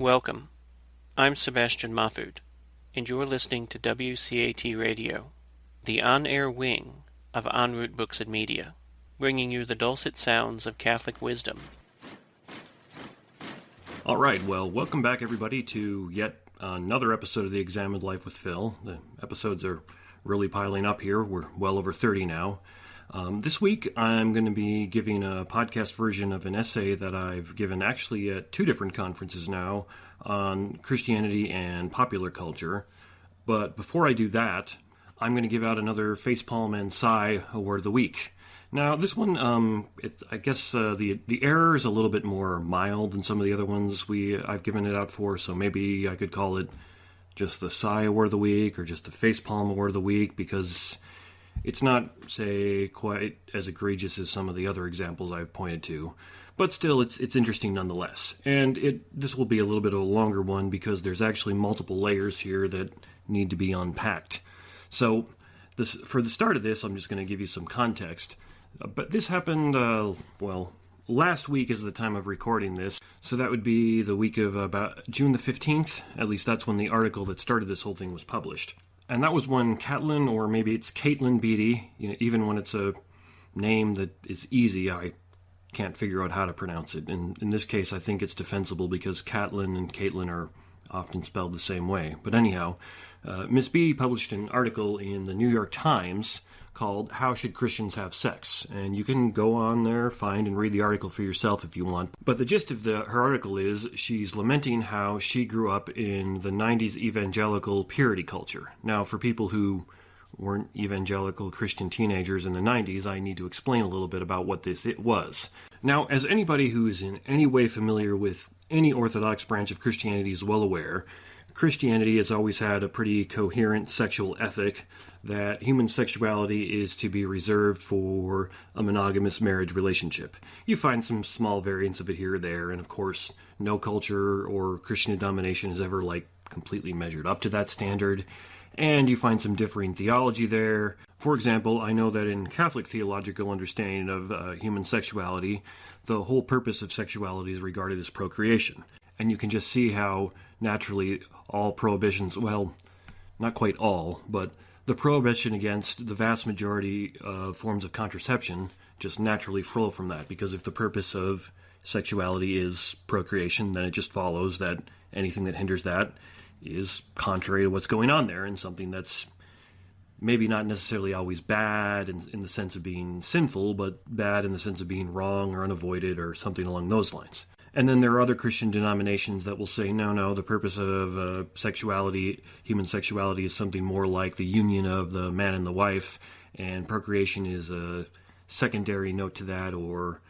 Welcome. I'm Sebastian Mahfood, and you're listening to WCAT Radio, the on-air wing of En Route Books and Media, bringing you the dulcet sounds of Catholic wisdom. All right, well, welcome back, everybody, to yet another episode of The Examined Life with Phil. The episodes are really piling up here. We're well over 30 now. This week, I'm going to be giving a podcast version of an essay that I've given actually at two different conferences now on Christianity and popular culture. But before I do that, I'm going to give out another Facepalm and Sigh Award of the Week. Now, this one, I guess the error is a little bit more mild than some of the other ones I've given it out for, so maybe I could call it just the Sigh Award of the Week or just the Facepalm Award of the Week, because it's not, say, quite as egregious as some of the other examples I've pointed to, but still, it's interesting nonetheless. And this will be a little bit of a longer one because there's actually multiple layers here that need to be unpacked. So, for the start of this, I'm just going to give you some context. But this happened, last week is the time of recording this, so that would be the week of about June the 15th. At least that's when the article that started this whole thing was published. And that was when Caitlin, or maybe it's Caitlin Beatty, even when it's a name that is easy, I can't figure out how to pronounce it. And in this case, I think it's defensible because Caitlin and Caitlin are often spelled the same way. But anyhow, Miss Beatty published an article in the New York Times called How Should Christians Have Sex? And you can go on there, find and read the article for yourself if you want. But the gist of her article is she's lamenting how she grew up in the 90s evangelical purity culture. Now, for people who weren't evangelical Christian teenagers in the 90s, I need to explain a little bit about what it was. Now, as anybody who is in any way familiar with any Orthodox branch of Christianity is well aware, Christianity has always had a pretty coherent sexual ethic that human sexuality is to be reserved for a monogamous marriage relationship. You find some small variants of it here or there, and of course, no culture or Christian denomination has ever, completely measured up to that standard, and you find some differing theology there. For example, I know that in Catholic theological understanding of human sexuality, the whole purpose of sexuality is regarded as procreation. And you can just see how, naturally, all prohibitions, well, not quite all, but the prohibition against the vast majority of forms of contraception just naturally flow from that, because if the purpose of sexuality is procreation, then it just follows that anything that hinders that is contrary to what's going on there, and something that's maybe not necessarily always bad in the sense of being sinful, but bad in the sense of being wrong or unavoided or something along those lines. And then there are other Christian denominations that will say, no, the purpose of sexuality, human sexuality, is something more like the union of the man and the wife, and procreation is a secondary note to that, or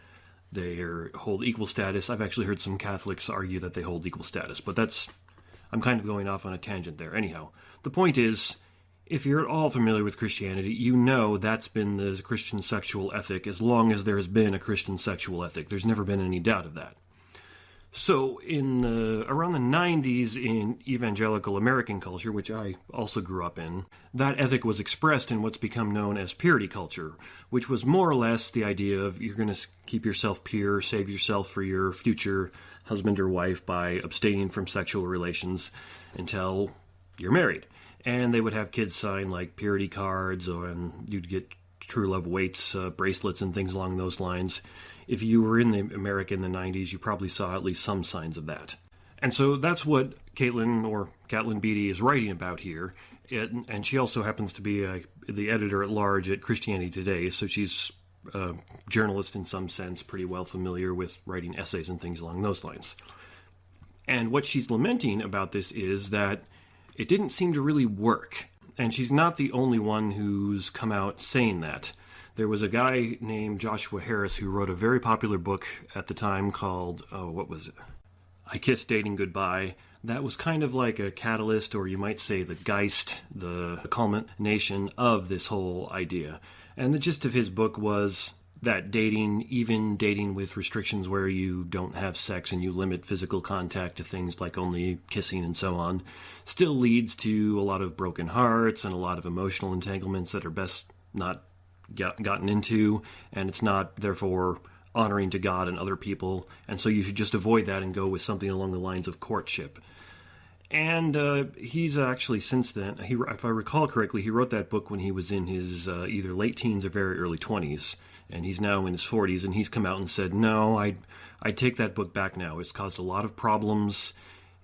they hold equal status. I've actually heard some Catholics argue that they hold equal status, but I'm kind of going off on a tangent there. Anyhow, the point is, if you're at all familiar with Christianity, you know that's been the Christian sexual ethic as long as there has been a Christian sexual ethic. There's never been any doubt of that. So around the 90s in evangelical American culture, which I also grew up in, that ethic was expressed in what's become known as purity culture, which was more or less the idea of you're going to keep yourself pure, save yourself for your future husband or wife by abstaining from sexual relations until you're married. And they would have kids sign purity cards, and you'd get true love weights, bracelets, and things along those lines. If you were in America in the 90s, you probably saw at least some signs of that. And so that's what Caitlin Beatty is writing about here. And she also happens to be the editor-at-large at Christianity Today, so she's a journalist in some sense, pretty well familiar with writing essays and things along those lines. And what she's lamenting about this is that it didn't seem to really work. And she's not the only one who's come out saying that. There was a guy named Joshua Harris who wrote a very popular book at the time called, I Kissed Dating Goodbye. That was kind of like a catalyst, or you might say the Geist, the culmination of this whole idea. And the gist of his book was that dating, even dating with restrictions where you don't have sex and you limit physical contact to things like only kissing and so on, still leads to a lot of broken hearts and a lot of emotional entanglements that are best not gotten into, and it's not, therefore, honoring to God and other people, and so you should just avoid that and go with something along the lines of courtship. And he's actually since then, if I recall correctly, he wrote that book when he was in his either late teens or very early 20s, and he's now in his 40s, and he's come out and said, no, I take that book back now. It's caused a lot of problems.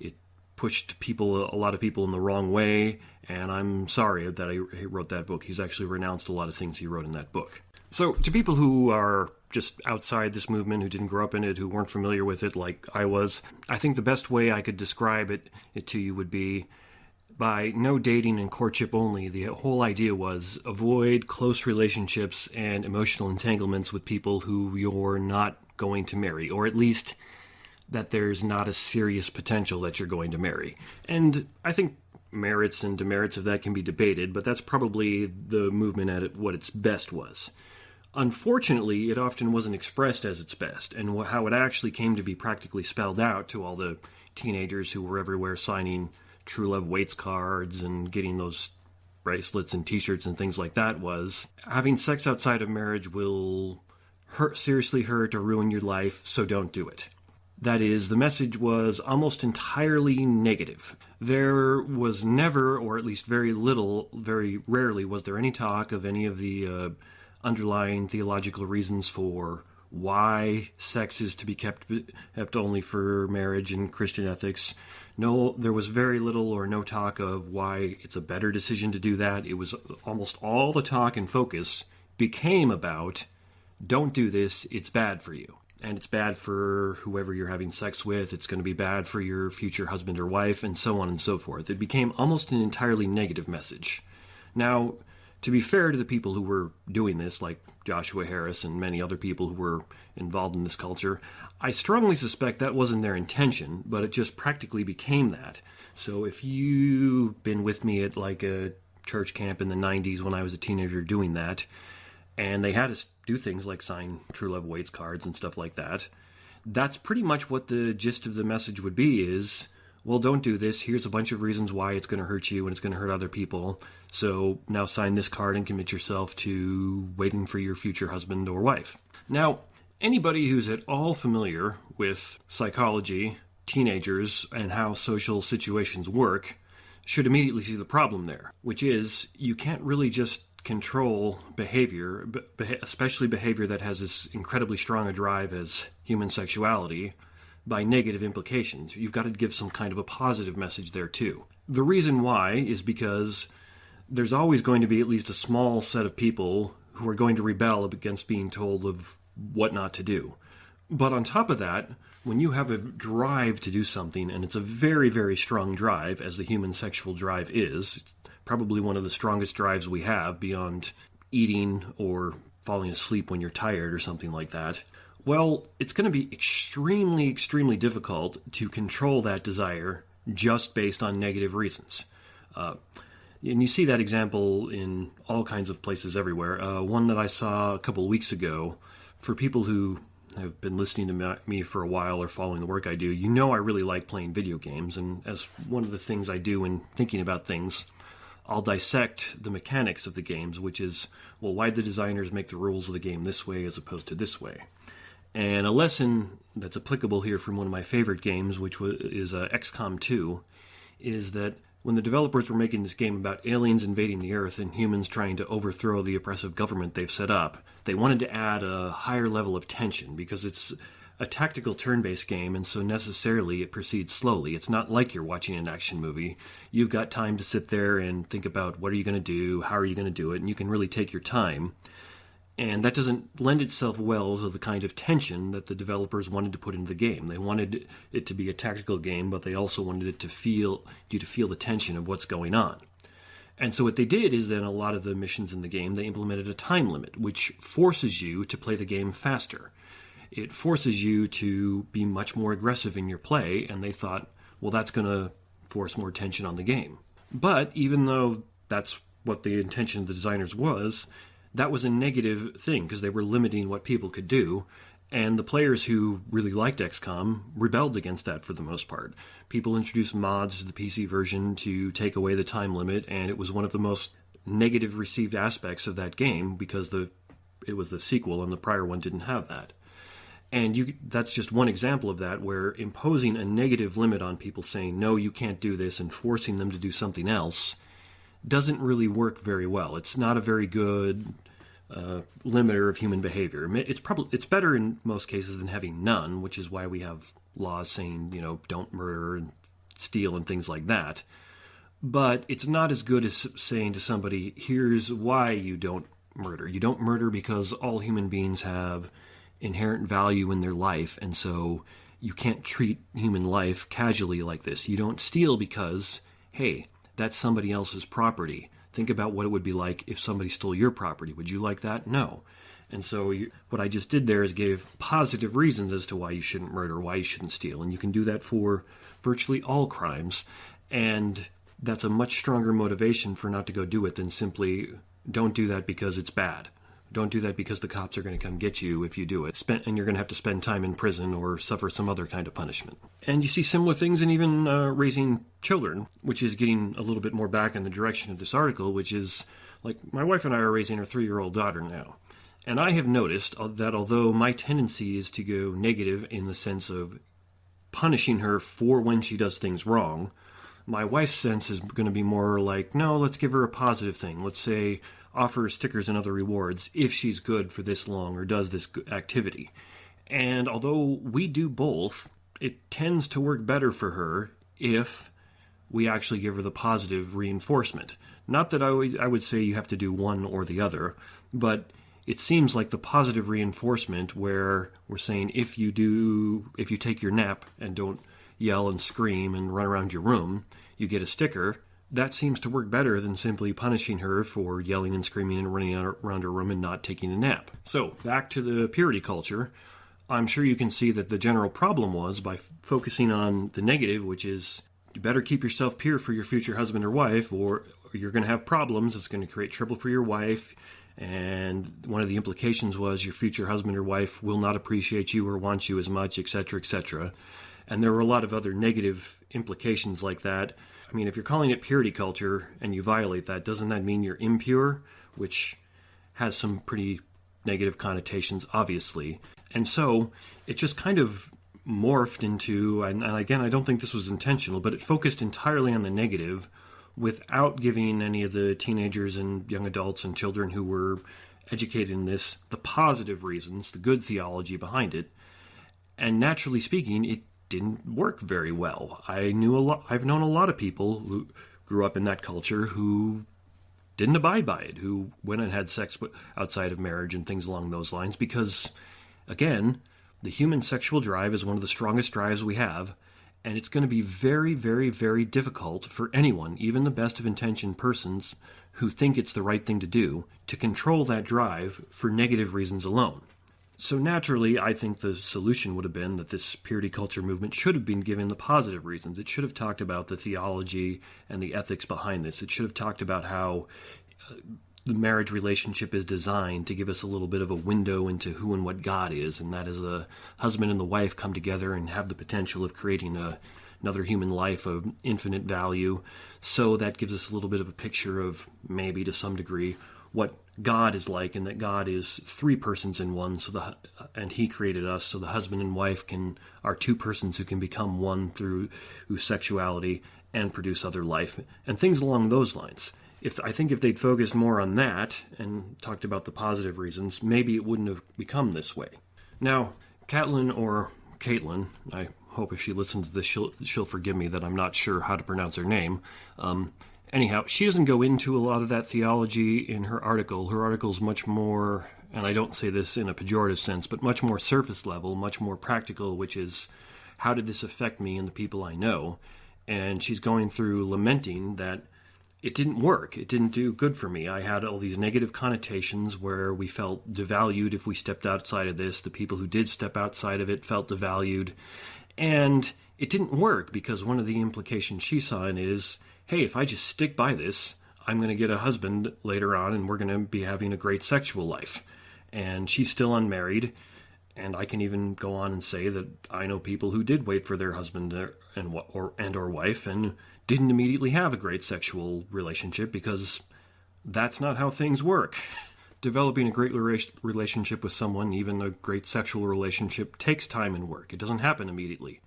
It pushed a lot of people in the wrong way, and I'm sorry that he wrote that book. He's actually renounced a lot of things he wrote in that book. So to people who are just outside this movement, who didn't grow up in it, who weren't familiar with it like I was, I think the best way I could describe it to you would be by no dating and courtship only. The whole idea was avoid close relationships and emotional entanglements with people who you're not going to marry, or at least that there's not a serious potential that you're going to marry. And I think merits and demerits of that can be debated, but that's probably the movement at what its best was. Unfortunately, it often wasn't expressed as its best, and how it actually came to be practically spelled out to all the teenagers who were everywhere signing True Love Waits cards and getting those bracelets and t-shirts and things like that was, having sex outside of marriage will seriously hurt or ruin your life, so don't do it. That is, the message was almost entirely negative. There was never, or at least very rarely, was there any talk of any of the underlying theological reasons for why sex is to be kept only for marriage and Christian ethics. No, there was very little or no talk of why it's a better decision to do that. It was almost all the talk and focus became about, don't do this, it's bad for you. And it's bad for whoever you're having sex with, it's going to be bad for your future husband or wife, and so on and so forth. It became almost an entirely negative message. Now, to be fair to the people who were doing this, like Joshua Harris and many other people who were involved in this culture, I strongly suspect that wasn't their intention, but it just practically became that. So if you've been with me at like a church camp in the 90s when I was a teenager doing that, and they had us do things like sign True Love Waits cards and stuff like that, that's pretty much what the gist of the message would be is, well, don't do this. Here's a bunch of reasons why it's going to hurt you and it's going to hurt other people. So now sign this card and commit yourself to waiting for your future husband or wife. Now, anybody who's at all familiar with psychology, teenagers, and how social situations work should immediately see the problem there, which is you can't really just control behavior, especially behavior that has as incredibly strong a drive as human sexuality, by negative implications. You've got to give some kind of a positive message there too. The reason why is because there's always going to be at least a small set of people who are going to rebel against being told of what not to do. But on top of that, when you have a drive to do something, and it's a very, very strong drive, as the human sexual drive is, probably one of the strongest drives we have beyond eating or falling asleep when you're tired or something like that, well, it's going to be extremely, extremely difficult to control that desire just based on negative reasons. And you see that example in all kinds of places everywhere. One that I saw a couple of weeks ago, for people who have been listening to me for a while or following the work I do, you know I really like playing video games, and as one of the things I do in thinking about things, I'll dissect the mechanics of the games, which is, well, why'd the designers make the rules of the game this way as opposed to this way? And a lesson that's applicable here from one of my favorite games, which is XCOM 2, is that when the developers were making this game about aliens invading the Earth and humans trying to overthrow the oppressive government they've set up, they wanted to add a higher level of tension because it's a tactical turn-based game, and so necessarily it proceeds slowly. It's not like you're watching an action movie. You've got time to sit there and think about what are you going to do, how are you going to do it, and you can really take your time. And that doesn't lend itself well to the kind of tension that the developers wanted to put into the game. They wanted it to be a tactical game, but they also wanted it to feel the tension of what's going on. And so what they did is then a lot of the missions in the game, they implemented a time limit, which forces you to play the game faster. It forces you to be much more aggressive in your play, and they thought, well, that's going to force more tension on the game. But even though that's what the intention of the designers was, that was a negative thing because they were limiting what people could do, and the players who really liked XCOM rebelled against that for the most part. People introduced mods to the PC version to take away the time limit, and it was one of the most negative received aspects of that game because it was the sequel and the prior one didn't have that. And that's just one example of that, where imposing a negative limit on people, saying, no, you can't do this, and forcing them to do something else, doesn't really work very well. It's not a very good limiter of human behavior. It's better in most cases than having none, which is why we have laws saying, don't murder and steal and things like that. But it's not as good as saying to somebody, here's why you don't murder. You don't murder because all human beings have inherent value in their life, and so you can't treat human life casually like this. You don't steal because, hey, that's somebody else's property. Think about what it would be like if somebody stole your property. Would you like that? No. And so what I just did there is gave positive reasons as to why you shouldn't murder, why you shouldn't steal. And you can do that for virtually all crimes. And that's a much stronger motivation for not to go do it than simply don't do that because it's bad. Don't do that because the cops are going to come get you if you do it. And you're going to have to spend time in prison or suffer some other kind of punishment. And you see similar things in even raising children, which is getting a little bit more back in the direction of this article, which is, like, my wife and I are raising our 3-year-old daughter now. And I have noticed that although my tendency is to go negative in the sense of punishing her for when she does things wrong, my wife's sense is going to be more like, no, let's give her a positive thing. Let's say, offer her stickers and other rewards if she's good for this long or does this activity. And although we do both, it tends to work better for her if we actually give her the positive reinforcement. Not that I would say you have to do one or the other, but it seems like the positive reinforcement where we're saying if you take your nap and don't yell and scream and run around your room, you get a sticker. That seems to work better than simply punishing her for yelling and screaming and running around her room and not taking a nap. So, back to the purity culture. I'm sure you can see that the general problem was by focusing on the negative, which is you better keep yourself pure for your future husband or wife, or you're going to have problems. It's going to create trouble for your wife. And one of the implications was your future husband or wife will not appreciate you or want you as much, etc., etc. And there were a lot of other negative implications like that. I mean, if you're calling it purity culture and you violate that, doesn't that mean you're impure? Which has some pretty negative connotations, obviously. And so it just kind of morphed into, and again, I don't think this was intentional, but it focused entirely on the negative without giving any of the teenagers and young adults and children who were educated in this the positive reasons, the good theology behind it. And naturally speaking, it didn't work very well. I've known a lot of people who grew up in that culture who didn't abide by it, who went and had sex outside of marriage and things along those lines because, again, the human sexual drive is one of the strongest drives we have, and it's going to be very, very, very difficult for anyone, even the best of intentioned persons who think it's the right thing to do, to control that drive for negative reasons alone. So naturally, I think the solution would have been that this purity culture movement should have been given the positive reasons. It should have talked about the theology and the ethics behind this. It should have talked about how the marriage relationship is designed to give us a little bit of a window into who and what God is, and that is the husband and the wife come together and have the potential of creating another human life of infinite value. So that gives us a little bit of a picture of, maybe to some degree, what God is like, and that God is 3 persons in one, and He created us, so the husband and wife are 2 persons who can become one through sexuality and produce other life, and things along those lines. I think if they'd focused more on that and talked about the positive reasons, maybe it wouldn't have become this way. Now, Caitlin, I hope if she listens to this, she'll forgive me that I'm not sure how to pronounce her name. Anyhow, she doesn't go into a lot of that theology in her article. Her article's much more, and I don't say this in a pejorative sense, but much more surface level, much more practical, which is, how did this affect me and the people I know? And she's going through lamenting that it didn't work. It didn't do good for me. I had all these negative connotations where we felt devalued if we stepped outside of this. The people who did step outside of it felt devalued. And it didn't work because one of the implications she saw in it is, hey, if I just stick by this, I'm going to get a husband later on and we're going to be having a great sexual life. And she's still unmarried. And I can even go on and say that I know people who did wait for their husband or wife and didn't immediately have a great sexual relationship because that's not how things work. developing a great relationship with someone, even a great sexual relationship, takes time and work. It doesn't happen immediately.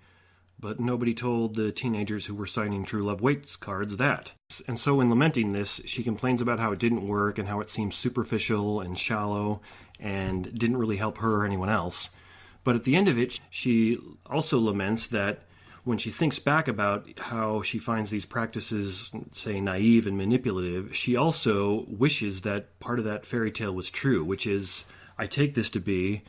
But nobody told the teenagers who were signing True Love Waits cards that. And so in lamenting this, she complains about how it didn't work and how it seemed superficial and shallow and didn't really help her or anyone else. But at the end of it, she also laments that when she thinks back about how she finds these practices, say, naive and manipulative, she also wishes that part of that fairy tale was true, which is, I take this to be,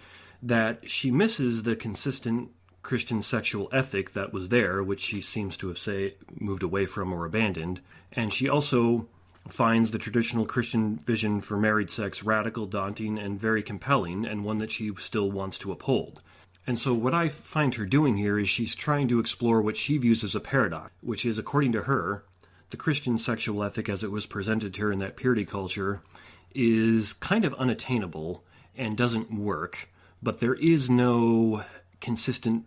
that she misses the consistent Christian sexual ethic that was there, which she seems to have, moved away from or abandoned. And she also finds the traditional Christian vision for married sex radical, daunting, and very compelling, and one that she still wants to uphold. And so what I find her doing here is she's trying to explore what she views as a paradox, which is, according to her, the Christian sexual ethic as it was presented to her in that purity culture is kind of unattainable and doesn't work, but there is no consistent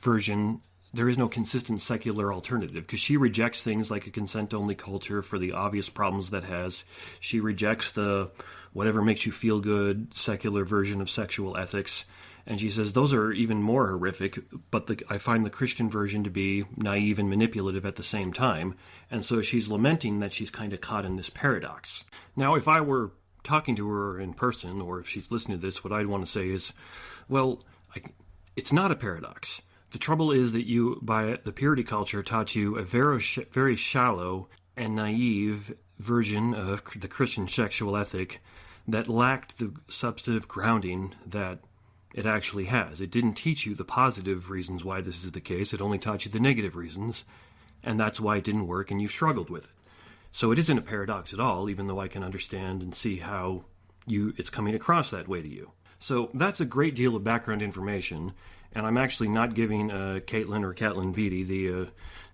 version, there is no consistent secular alternative, because she rejects things like a consent-only culture for the obvious problems that has. She rejects the whatever makes you feel good secular version of sexual ethics. And she says those are even more horrific, but I find the Christian version to be naive and manipulative at the same time. And so she's lamenting that she's kind of caught in this paradox. Now, if I were talking to her in person, or if she's listening to this, what I'd want to say is, well, it's not a paradox. The trouble is that the purity culture taught you a very shallow and naive version of the Christian sexual ethic that lacked the substantive grounding that it actually has. It didn't teach you the positive reasons why this is the case. It only taught you the negative reasons, and that's why it didn't work, and you've struggled with it. So it isn't a paradox at all, even though I can understand and see how it's coming across that way to you. So that's a great deal of background information, and I'm actually not giving Caitlin Beatty the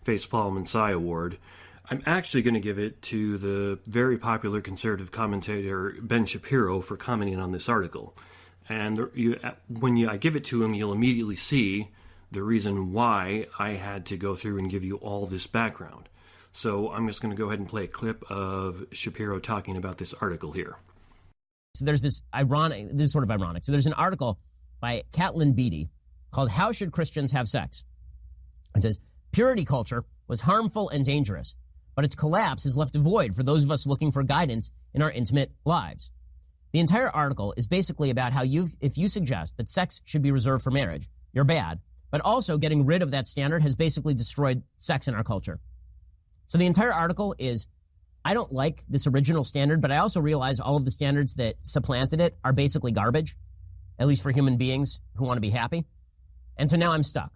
Facepalm and Sigh Award. I'm actually going to give it to the very popular conservative commentator Ben Shapiro for commenting on this article. And when I give it to him, you'll immediately see the reason why I had to go through and give you all this background. So I'm just going to go ahead and play a clip of Shapiro talking about this article here. So there's this is sort of ironic. So there's an article by Caitlin Beatty called How Should Christians Have Sex? It says, purity culture was harmful and dangerous, but its collapse has left a void for those of us looking for guidance in our intimate lives. The entire article is basically about how if you suggest that sex should be reserved for marriage, you're bad, but also getting rid of that standard has basically destroyed sex in our culture. So the entire article is, I don't like this original standard, but I also realize all of the standards that supplanted it are basically garbage, at least for human beings who want to be happy. And so now I'm stuck.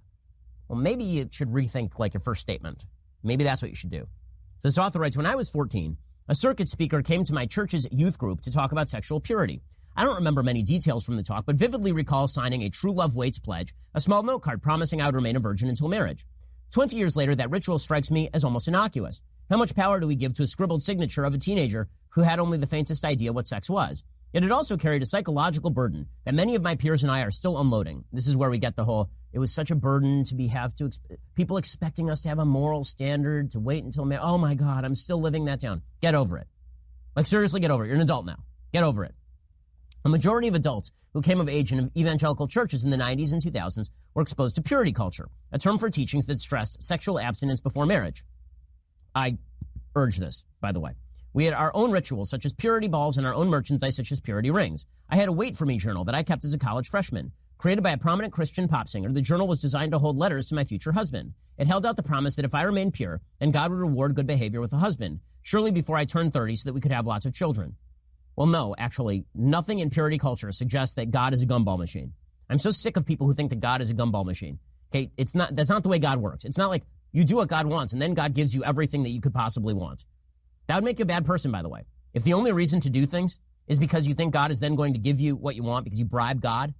Well, maybe you should rethink your first statement. Maybe that's what you should do. So this author writes, when I was 14, a circuit speaker came to my church's youth group to talk about sexual purity. I don't remember many details from the talk, but vividly recall signing a True Love Waits pledge, a small note card promising I would remain a virgin until marriage. 20 years later, that ritual strikes me as almost innocuous. How much power do we give to a scribbled signature of a teenager who had only the faintest idea what sex was? Yet it also carried a psychological burden that many of my peers and I are still unloading. This is where we get the whole, it was such a burden to people expecting us to have a moral standard, to wait until marriage. Oh my God, I'm still living that down. Get over it. Seriously, get over it. You're an adult now. Get over it. A majority of adults who came of age in evangelical churches in the 90s and 2000s were exposed to purity culture, a term for teachings that stressed sexual abstinence before marriage. I urge this, by the way. We had our own rituals, such as purity balls, and our own merchandise, such as purity rings. I had a Wait For Me journal that I kept as a college freshman. Created by a prominent Christian pop singer, the journal was designed to hold letters to my future husband. It held out the promise that if I remained pure, then God would reward good behavior with a husband, surely before I turned 30 so that we could have lots of children. Well, no, actually, nothing in purity culture suggests that God is a gumball machine. I'm so sick of people who think that God is a gumball machine. Okay, that's not the way God works. It's not like you do what God wants and then God gives you everything that you could possibly want. That would make you a bad person, by the way. If the only reason to do things is because you think God is then going to give you what you want because you bribe God,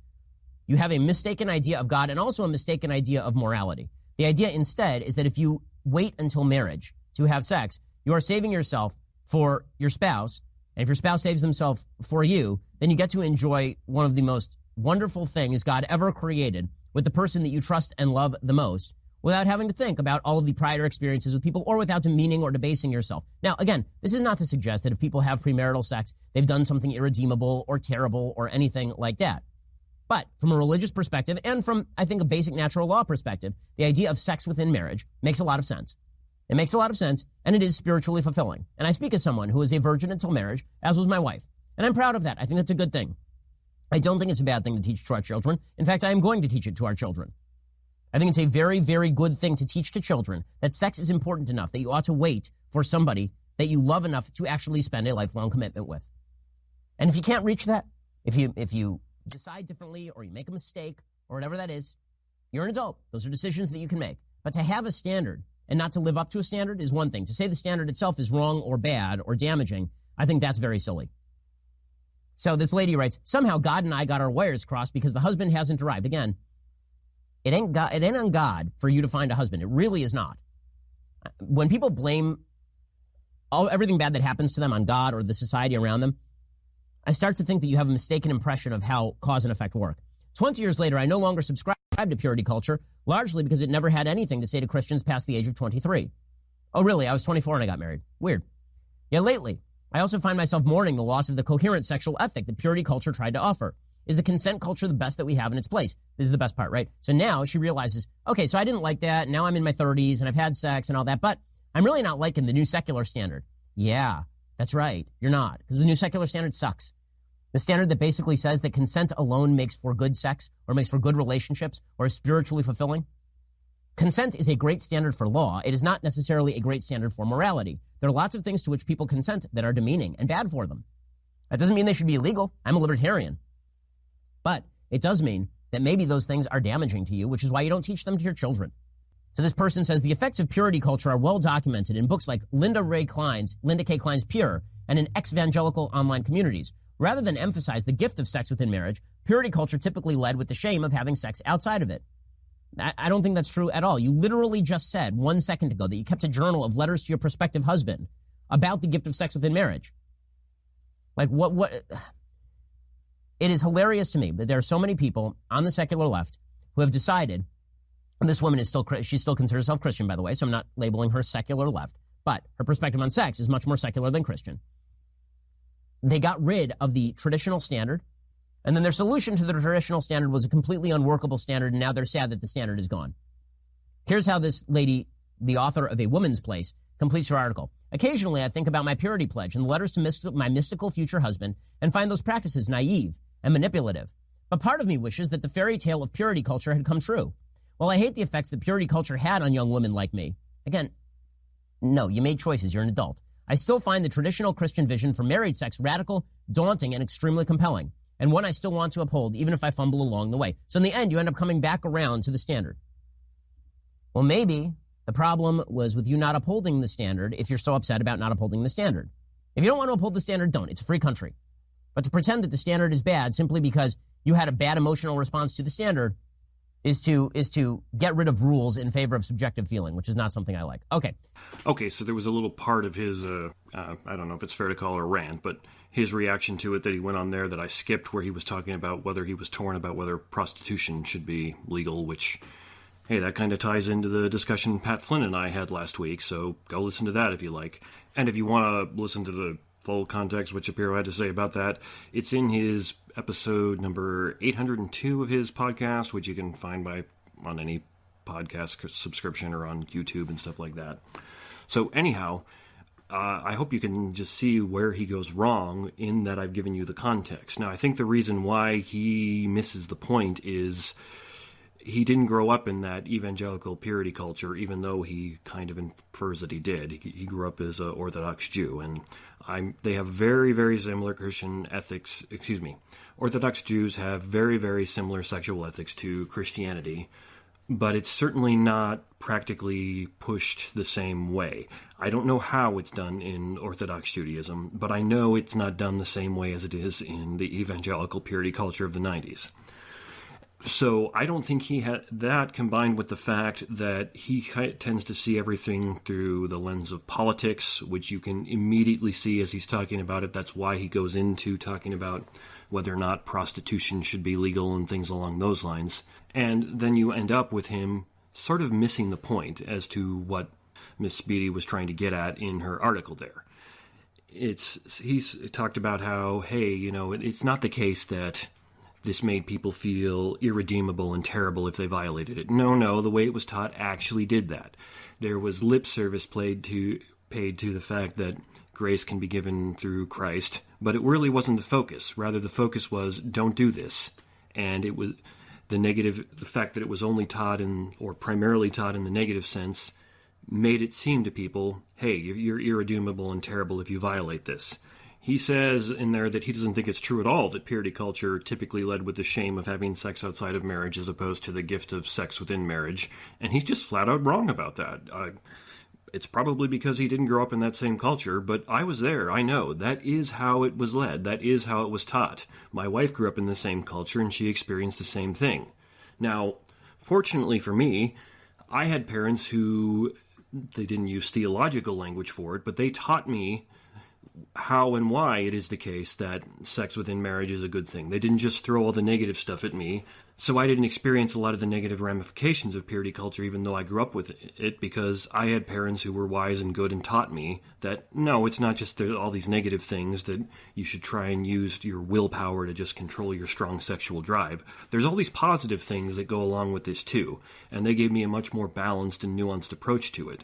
you have a mistaken idea of God and also a mistaken idea of morality. The idea instead is that if you wait until marriage to have sex, you are saving yourself for your spouse, and if your spouse saves themselves for you, then you get to enjoy one of the most wonderful things God ever created with the person that you trust and love the most, without having to think about all of the prior experiences with people or without demeaning or debasing yourself. Now, again, this is not to suggest that if people have premarital sex, they've done something irredeemable or terrible or anything like that. But from a religious perspective and from, I think, a basic natural law perspective, the idea of sex within marriage makes a lot of sense. It makes a lot of sense, and it is spiritually fulfilling. And I speak as someone who was a virgin until marriage, as was my wife. And I'm proud of that. I think that's a good thing. I don't think it's a bad thing to teach to our children. In fact, I am going to teach it to our children. I think it's a very, very good thing to teach to children that sex is important enough that you ought to wait for somebody that you love enough to actually spend a lifelong commitment with. And if you can't reach that, if you decide differently or you make a mistake or whatever that is, you're an adult. Those are decisions that you can make. But to have a standard and not to live up to a standard is one thing. To say the standard itself is wrong or bad or damaging, I think that's very silly. So this lady writes, somehow God and I got our wires crossed because the husband hasn't arrived. Again, it ain't on God for you to find a husband. It really is not. When people blame everything bad that happens to them on God or the society around them, I start to think that you have a mistaken impression of how cause and effect work. 20 years later, I no longer subscribe to purity culture, largely because it never had anything to say to Christians past the age of 23. Oh, really? I was 24 and I got married. Weird. Yet lately, I also find myself mourning the loss of the coherent sexual ethic that purity culture tried to offer. Is the consent culture the best that we have in its place? This is the best part, right? So now she realizes, okay, so I didn't like that. Now I'm in my 30s and I've had sex and all that, but I'm really not liking the new secular standard. Yeah, that's right. You're not, because the new secular standard sucks. The standard that basically says that consent alone makes for good sex or makes for good relationships or is spiritually fulfilling. Consent is a great standard for law. It is not necessarily a great standard for morality. There are lots of things to which people consent that are demeaning and bad for them. That doesn't mean they should be illegal. I'm a libertarian. But it does mean that maybe those things are damaging to you, which is why you don't teach them to your children. So this person says the effects of purity culture are well documented in books like Linda K. Klein's Pure and in ex-evangelical online communities. Rather than emphasize the gift of sex within marriage, purity culture typically led with the shame of having sex outside of it. I don't think that's true at all. You literally just said 1 second ago that you kept a journal of letters to your prospective husband about the gift of sex within marriage. Like what? It is hilarious to me that there are so many people on the secular left who have decided, and this woman is she still considers herself Christian, by the way, so I'm not labeling her secular left, but her perspective on sex is much more secular than Christian. They got rid of the traditional standard, and then their solution to the traditional standard was a completely unworkable standard, and now they're sad that the standard is gone. Here's how this lady, the author of A Woman's Place, completes her article. Occasionally, I think about my purity pledge and the letters to my mystical future husband and find those practices naive and manipulative. But part of me wishes that the fairy tale of purity culture had come true. While I hate the effects that purity culture had on young women like me, again, no, you made choices, you're an adult. I still find the traditional Christian vision for married sex radical, daunting, and extremely compelling, and one I still want to uphold even if I fumble along the way. So in the end, you end up coming back around to the standard. Well, maybe the problem was with you not upholding the standard if you're so upset about not upholding the standard. If you don't want to uphold the standard, don't. It's a free country. But to pretend that the standard is bad simply because you had a bad emotional response to the standard is to get rid of rules in favor of subjective feeling, which is not something I like. Okay, so there was a little part of his, I don't know if it's fair to call it a rant, but his reaction to it that he went on there that I skipped, where he was talking about whether he was torn about whether prostitution should be legal, which, hey, that kind of ties into the discussion Pat Flynn and I had last week, so go listen to that if you like. And if you want to listen to the full context, what Shapiro had to say about that, it's in his episode number 802 of his podcast, which you can find on any podcast subscription or on YouTube and stuff like that. So anyhow, I hope you can just see where he goes wrong in that I've given you the context. Now, I think the reason why he misses the point is he didn't grow up in that evangelical purity culture, even though he kind of infers that he did. He grew up as an Orthodox Jew, and they have very, very similar Christian ethics. Orthodox Jews have very, very similar sexual ethics to Christianity, but it's certainly not practically pushed the same way. I don't know how it's done in Orthodox Judaism, but I know it's not done the same way as it is in the evangelical purity culture of the 90s. So I don't think he had that, combined with the fact that he tends to see everything through the lens of politics, which you can immediately see as he's talking about it. That's why he goes into talking about whether or not prostitution should be legal and things along those lines. And then you end up with him sort of missing the point as to what Miss Beatty was trying to get at in her article there. He's talked about how, hey, it's not the case that this made people feel irredeemable and terrible if they violated it. No, the way it was taught actually did that. There was lip service paid to the fact that grace can be given through Christ, but it really wasn't the focus. Rather, the focus was, don't do this. And it was the fact that it was only taught or primarily taught in the negative sense, made it seem to people, hey, you're irredeemable and terrible if you violate this. He says in there that he doesn't think it's true at all that purity culture typically led with the shame of having sex outside of marriage as opposed to the gift of sex within marriage, and he's just flat out wrong about that. It's probably because he didn't grow up in that same culture, but I was there. I know. That is how it was led. That is how it was taught. My wife grew up in the same culture, and she experienced the same thing. Now, fortunately for me, I had parents who, they didn't use theological language for it, but they taught me how and why it is the case that sex within marriage is a good thing. They didn't just throw all the negative stuff at me, so I didn't experience a lot of the negative ramifications of purity culture, even though I grew up with it, because I had parents who were wise and good and taught me that, no, it's not just all these negative things that you should try and use your willpower to just control your strong sexual drive. There's all these positive things that go along with this too, and they gave me a much more balanced and nuanced approach to it.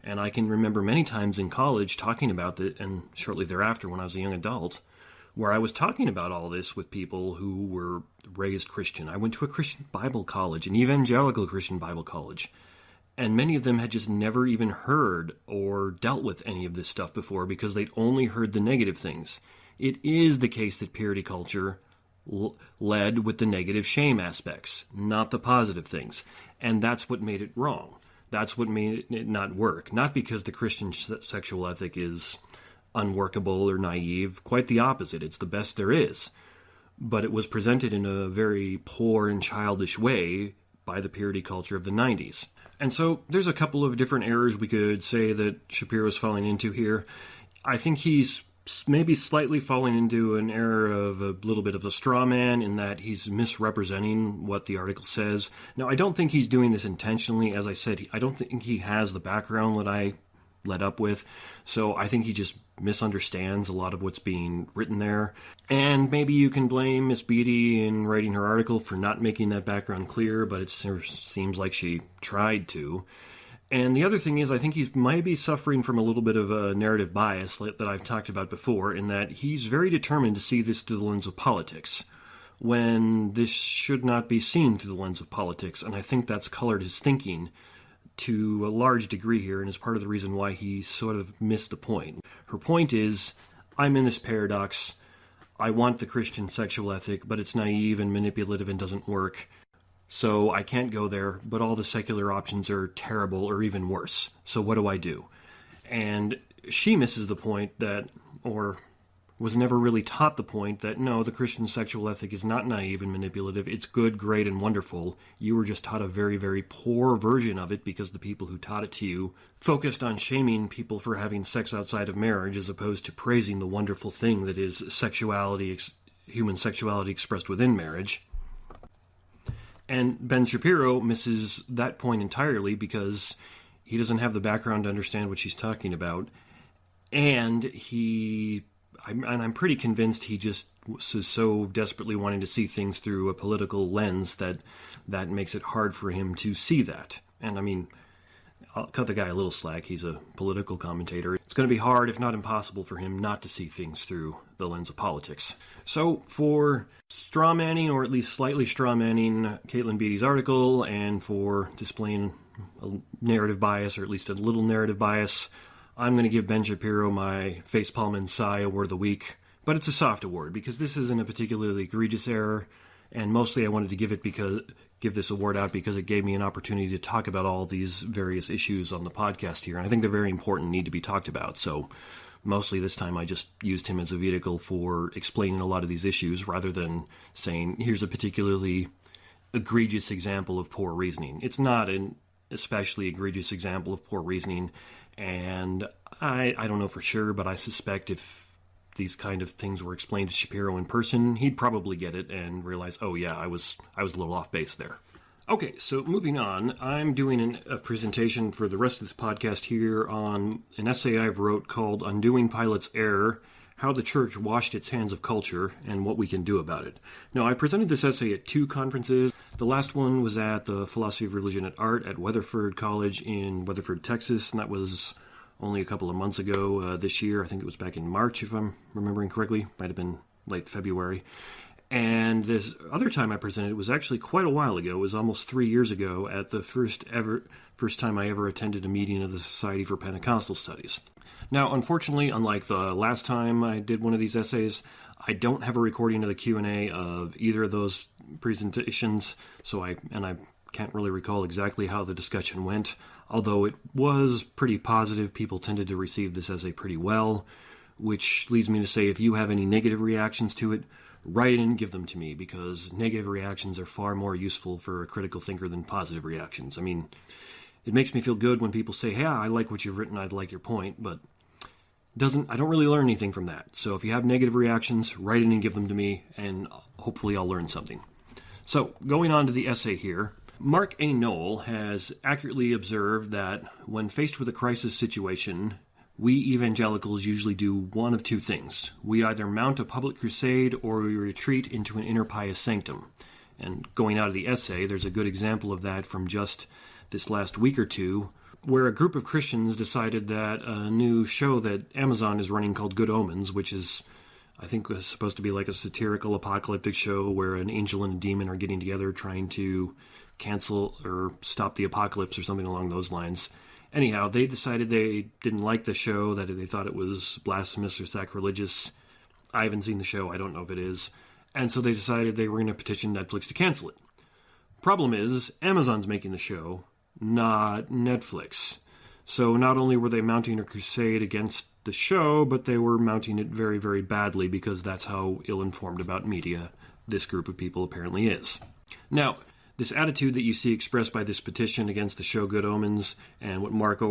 And I can remember many times in college talking about it, and shortly thereafter when I was a young adult, where I was talking about all this with people who were raised Christian. I went to a Christian Bible college, an evangelical Christian Bible college, and many of them had just never even heard or dealt with any of this stuff before because they'd only heard the negative things. It is the case that purity culture led with the negative shame aspects, not the positive things, and that's what made it wrong. That's what made it not work. Not because the Christian sexual ethic is unworkable or naive. Quite the opposite. It's the best there is. But it was presented in a very poor and childish way by the purity culture of the 90s. And so there's a couple of different errors we could say that Shapiro's falling into here. I think he's maybe slightly falling into an error of a little bit of a straw man in that he's misrepresenting what the article says. Now, I don't think he's doing this intentionally. As I said, I don't think he has the background that I led up with, so I think he just misunderstands a lot of what's being written there. And maybe you can blame Miss Beatty in writing her article for not making that background clear, but it seems like she tried to. And the other thing is, I think he might be suffering from a little bit of a narrative bias that I've talked about before, in that he's very determined to see this through the lens of politics, when this should not be seen through the lens of politics, and I think that's colored his thinking to a large degree here, and is part of the reason why he sort of missed the point. Her point is, I'm in this paradox, I want the Christian sexual ethic, but it's naive and manipulative and doesn't work. So I can't go there, but all the secular options are terrible or even worse. So what do I do? And she misses the point that, or was never really taught the point that, no, the Christian sexual ethic is not naive and manipulative. It's good, great, and wonderful. You were just taught a very, very poor version of it because the people who taught it to you focused on shaming people for having sex outside of marriage as opposed to praising the wonderful thing that is sexuality, human sexuality expressed within marriage. And Ben Shapiro misses that point entirely because he doesn't have the background to understand what she's talking about. And I'm pretty convinced he just is so desperately wanting to see things through a political lens that makes it hard for him to see that. And I mean, I'll cut the guy a little slack. He's a political commentator. It's going to be hard, if not impossible, for him not to see things through the lens of politics. So for strawmanning, or at least slightly strawmanning, Caitlin Beatty's article, and for displaying a narrative bias, or at least a little narrative bias, I'm going to give Ben Shapiro my facepalm and sigh award of the week. But it's a soft award, because this isn't a particularly egregious error, and mostly I wanted to give this award out because it gave me an opportunity to talk about all these various issues on the podcast here. And I think they're very important and need to be talked about. So mostly this time I just used him as a vehicle for explaining a lot of these issues rather than saying, here's a particularly egregious example of poor reasoning. It's not an especially egregious example of poor reasoning. And I don't know for sure, but I suspect if these kind of things were explained to Shapiro in person, he'd probably get it and realize, oh yeah, I was a little off base there. Okay, so moving on, I'm doing a presentation for the rest of this podcast here on an essay I've wrote called Undoing Pilate's Error, How the Church Washed Its Hands of Culture, and What We Can Do About It. Now, I presented this essay at 2 conferences. The last one was at the Philosophy of Religion at Art at Weatherford College in Weatherford, Texas, and that was only a couple of months ago this year. I think it was back in March, if I'm remembering correctly. Might have been late February. And this other time I presented was actually quite a while ago. It was almost 3 years ago at the first time I ever attended a meeting of the Society for Pentecostal Studies. Now, unfortunately, unlike the last time I did one of these essays, I don't have a recording of the Q&A of either of those presentations, so I can't really recall exactly how the discussion went, although it was pretty positive. People tended to receive this essay pretty well, which leads me to say if you have any negative reactions to it, write in and give them to me, because negative reactions are far more useful for a critical thinker than positive reactions. I mean, it makes me feel good when people say, hey, I like what you've written, I'd like your point, but I don't really learn anything from that. So if you have negative reactions, write in and give them to me, and hopefully I'll learn something. So, going on to the essay here, Mark A. Knoll has accurately observed that when faced with a crisis situation, we evangelicals usually do one of 2 things. We either mount a public crusade or we retreat into an inner pious sanctum. And going out of the essay, there's a good example of that from just this last week or 2, where a group of Christians decided that a new show that Amazon is running called Good Omens, which is, I think, was supposed to be like a satirical apocalyptic show where an angel and a demon are getting together trying to cancel or stop the apocalypse or something along those lines. Anyhow, they decided they didn't like the show, that they thought it was blasphemous or sacrilegious. I haven't seen the show, I don't know if it is. And so they decided they were going to petition Netflix to cancel it. Problem is, Amazon's making the show, not Netflix. So not only were they mounting a crusade against the show, but they were mounting it very, very badly, because that's how ill-informed about media this group of people apparently is. Now, this attitude that you see expressed by this petition against the show Good Omens and what Mark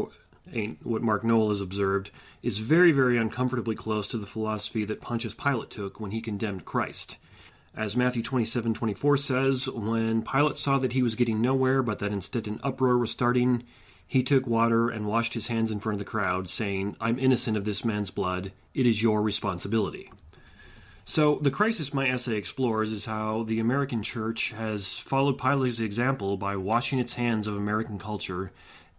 Knoll has observed is very, very uncomfortably close to the philosophy that Pontius Pilate took when he condemned Christ. As Matthew 27:24 says, when Pilate saw that he was getting nowhere, but that instead an uproar was starting, he took water and washed his hands in front of the crowd, saying, I'm innocent of this man's blood. It is your responsibility. So the crisis my essay explores is how the American church has followed Pilate's example by washing its hands of American culture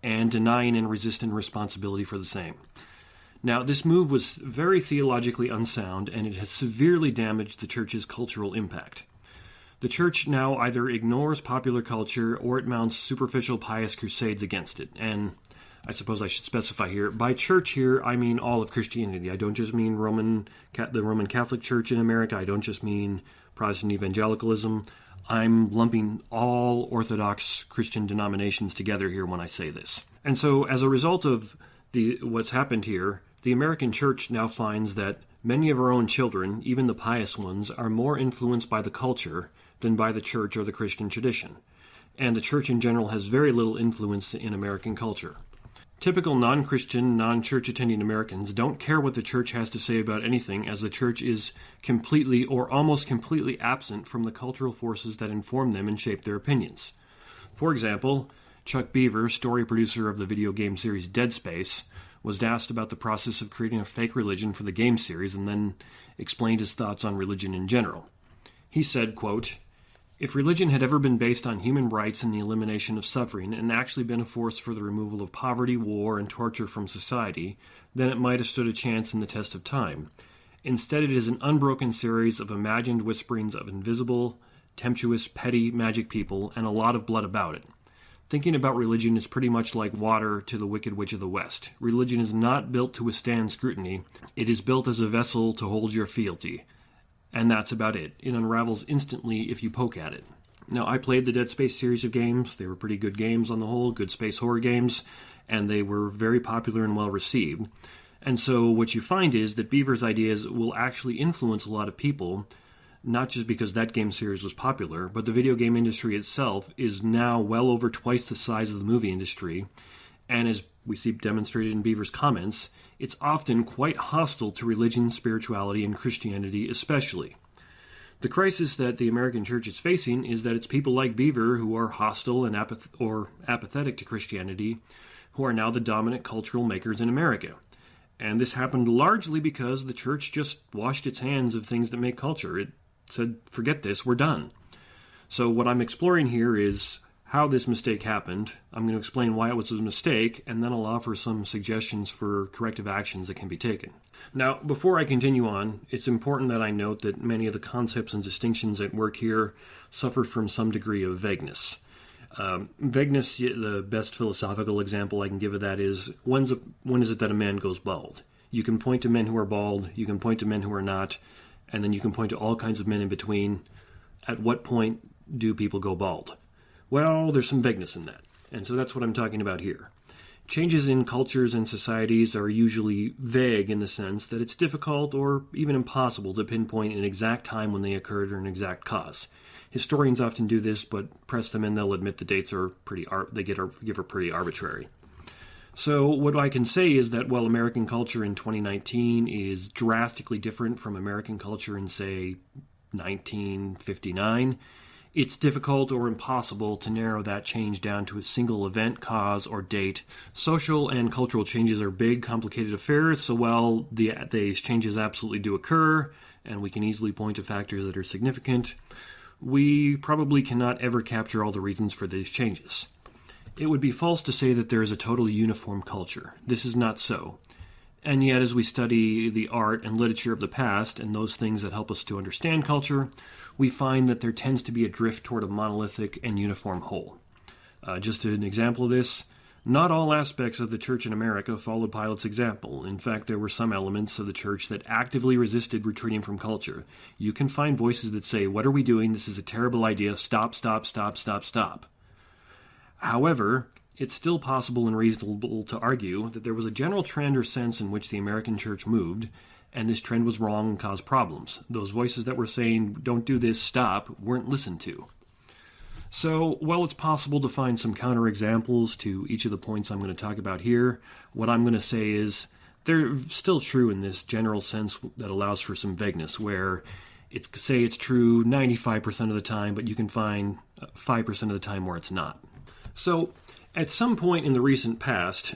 and denying and resisting responsibility for the same. Now, this move was very theologically unsound, and it has severely damaged the church's cultural impact. The church now either ignores popular culture or it mounts superficial pious crusades against it. And I suppose I should specify here, by church here, I mean all of Christianity. I don't just mean the Roman Catholic Church in America. I don't just mean Protestant evangelicalism. I'm lumping all Orthodox Christian denominations together here when I say this. And so as a result of what's happened here, the American church now finds that many of our own children, even the pious ones, are more influenced by the culture than by the church or the Christian tradition. And the church in general has very little influence in American culture. Typical non-Christian, non-church attending Americans don't care what the church has to say about anything, as the church is completely or almost completely absent from the cultural forces that inform them and shape their opinions. For example, Chuck Beaver, story producer of the video game series Dead Space, was asked about the process of creating a fake religion for the game series and then explained his thoughts on religion in general. He said, quote, if religion had ever been based on human rights and the elimination of suffering and actually been a force for the removal of poverty, war, and torture from society, then it might have stood a chance in the test of time. Instead, it is an unbroken series of imagined whisperings of invisible, tempestuous, petty, magic people, and a lot of blood about it. Thinking about religion is pretty much like water to the Wicked Witch of the West. Religion is not built to withstand scrutiny. It is built as a vessel to hold your fealty. And that's about it. It unravels instantly if you poke at it. Now, I played the Dead Space series of games. They were pretty good games on the whole, good space horror games, and they were very popular and well received. And so what you find is that Beaver's ideas will actually influence a lot of people, not just because that game series was popular, but the video game industry itself is now well over twice the size of the movie industry, and as we see demonstrated in Beaver's comments, it's often quite hostile to religion, spirituality, and Christianity especially. The crisis that the American church is facing is that it's people like Beaver who are hostile and apathetic to Christianity who are now the dominant cultural makers in America. And this happened largely because the church just washed its hands of things that make culture. It said, forget this, we're done. So what I'm exploring here is how this mistake happened. I'm going to explain why it was a mistake, and then I'll offer some suggestions for corrective actions that can be taken. Now, before I continue on, it's important that I note that many of the concepts and distinctions at work here suffer from some degree of vagueness. Vagueness, the best philosophical example I can give of that is, when is it that a man goes bald? You can point to men who are bald, you can point to men who are not, and then you can point to all kinds of men in between. At what point do people go bald? Well, there's some vagueness in that, and so that's what I'm talking about here. Changes in cultures and societies are usually vague in the sense that it's difficult or even impossible to pinpoint an exact time when they occurred or an exact cause. Historians often do this, but press them and they'll admit the dates are pretty arbitrary. So what I can say is that while American culture in 2019 is drastically different from American culture in, say, 1959, it's difficult or impossible to narrow that change down to a single event, cause, or date. Social and cultural changes are big, complicated affairs, so while these changes absolutely do occur, and we can easily point to factors that are significant, we probably cannot ever capture all the reasons for these changes. It would be false to say that there is a totally uniform culture. This is not so. And yet, as we study the art and literature of the past and those things that help us to understand culture, we find that there tends to be a drift toward a monolithic and uniform whole. Just an example of this, not all aspects of the church in America followed Pilate's example. In fact, there were some elements of the church that actively resisted retreating from culture. You can find voices that say, what are we doing? This is a terrible idea. Stop, stop, stop, stop, stop. However, it's still possible and reasonable to argue that there was a general trend or sense in which the American church moved, and this trend was wrong and caused problems. Those voices that were saying, don't do this, stop, weren't listened to. So, while it's possible to find some counterexamples to each of the points I'm going to talk about here, what I'm going to say is they're still true in this general sense that allows for some vagueness, where it's true 95% of the time, but you can find 5% of the time where it's not. So, at some point in the recent past,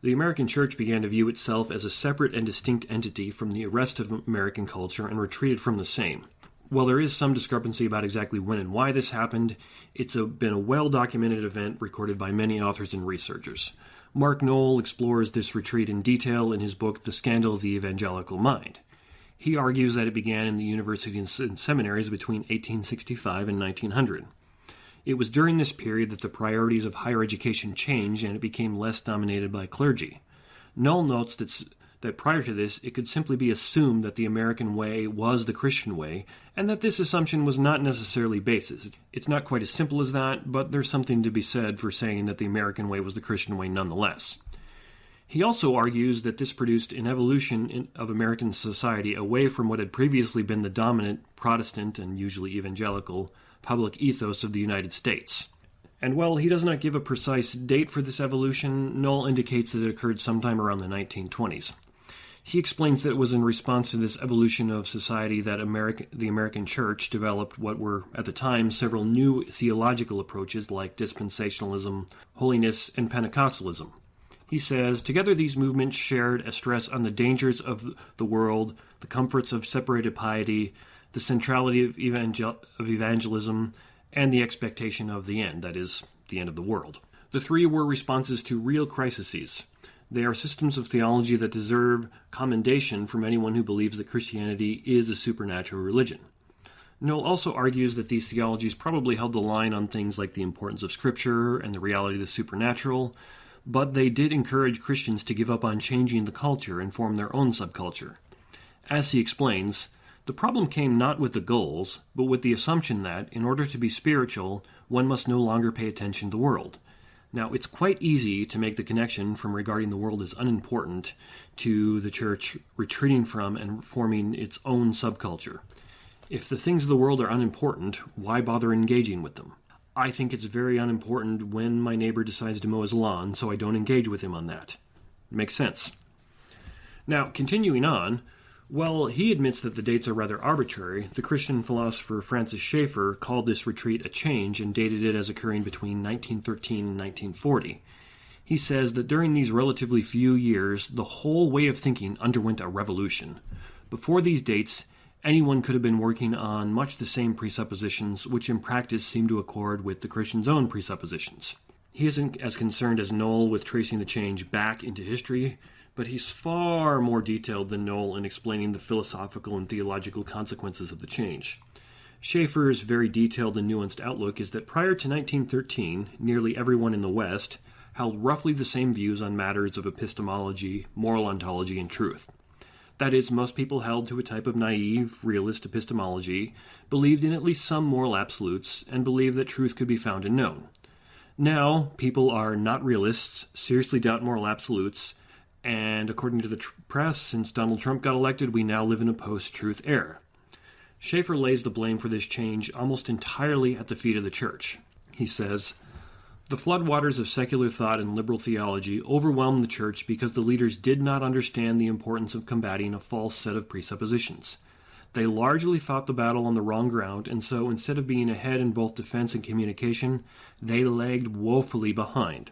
the American church began to view itself as a separate and distinct entity from the rest of American culture and retreated from the same. While there is some discrepancy about exactly when and why this happened, it's been a well-documented event recorded by many authors and researchers. Mark Knoll explores this retreat in detail in his book, The Scandal of the Evangelical Mind. He argues that it began in the universities and seminaries between 1865 and 1900. It was during this period that the priorities of higher education changed and it became less dominated by clergy. Knoll notes that prior to this, it could simply be assumed that the American way was the Christian way, and that this assumption was not necessarily basis. It's not quite as simple as that, but there's something to be said for saying that the American way was the Christian way nonetheless. He also argues that this produced an evolution of American society away from what had previously been the dominant Protestant and usually evangelical public ethos of the United States. And while he does not give a precise date for this evolution, Knoll indicates that it occurred sometime around the 1920s. He explains that it was in response to this evolution of society that the American church developed what were, at the time, several new theological approaches like dispensationalism, holiness, and Pentecostalism. He says, together these movements shared a stress on the dangers of the world, the comforts of separated piety, the centrality of evangelism, and the expectation of the end, that is, the end of the world. The three were responses to real crises. They are systems of theology that deserve commendation from anyone who believes that Christianity is a supernatural religion. Knoll also argues that these theologies probably held the line on things like the importance of Scripture and the reality of the supernatural, but they did encourage Christians to give up on changing the culture and form their own subculture. As he explains, the problem came not with the goals, but with the assumption that, in order to be spiritual, one must no longer pay attention to the world. Now, it's quite easy to make the connection from regarding the world as unimportant to the church retreating from and forming its own subculture. If the things of the world are unimportant, why bother engaging with them? I think it's very unimportant when my neighbor decides to mow his lawn, so I don't engage with him on that. Makes sense. Now, continuing on, While he admits that the dates are rather arbitrary, the Christian philosopher Francis Schaeffer called this retreat a change and dated it as occurring between 1913 and 1940. He says that during these relatively few years, the whole way of thinking underwent a revolution. Before these dates, anyone could have been working on much the same presuppositions, which in practice seem to accord with the Christian's own presuppositions. He isn't as concerned as Knoll with tracing the change back into history, but he's far more detailed than Knoll in explaining the philosophical and theological consequences of the change. Schaeffer's very detailed and nuanced outlook is that prior to 1913, nearly everyone in the West held roughly the same views on matters of epistemology, moral ontology, and truth. That is, most people held to a type of naive, realist epistemology, believed in at least some moral absolutes, and believed that truth could be found and known. Now, people are not realists, seriously doubt moral absolutes, and according to the press, since Donald Trump got elected, we now live in a post-truth era. Schaeffer lays the blame for this change almost entirely at the feet of the church. He says, "The floodwaters of secular thought and liberal theology overwhelmed the church because the leaders did not understand the importance of combating a false set of presuppositions. They largely fought the battle on the wrong ground, and so instead of being ahead in both defense and communication, they lagged woefully behind.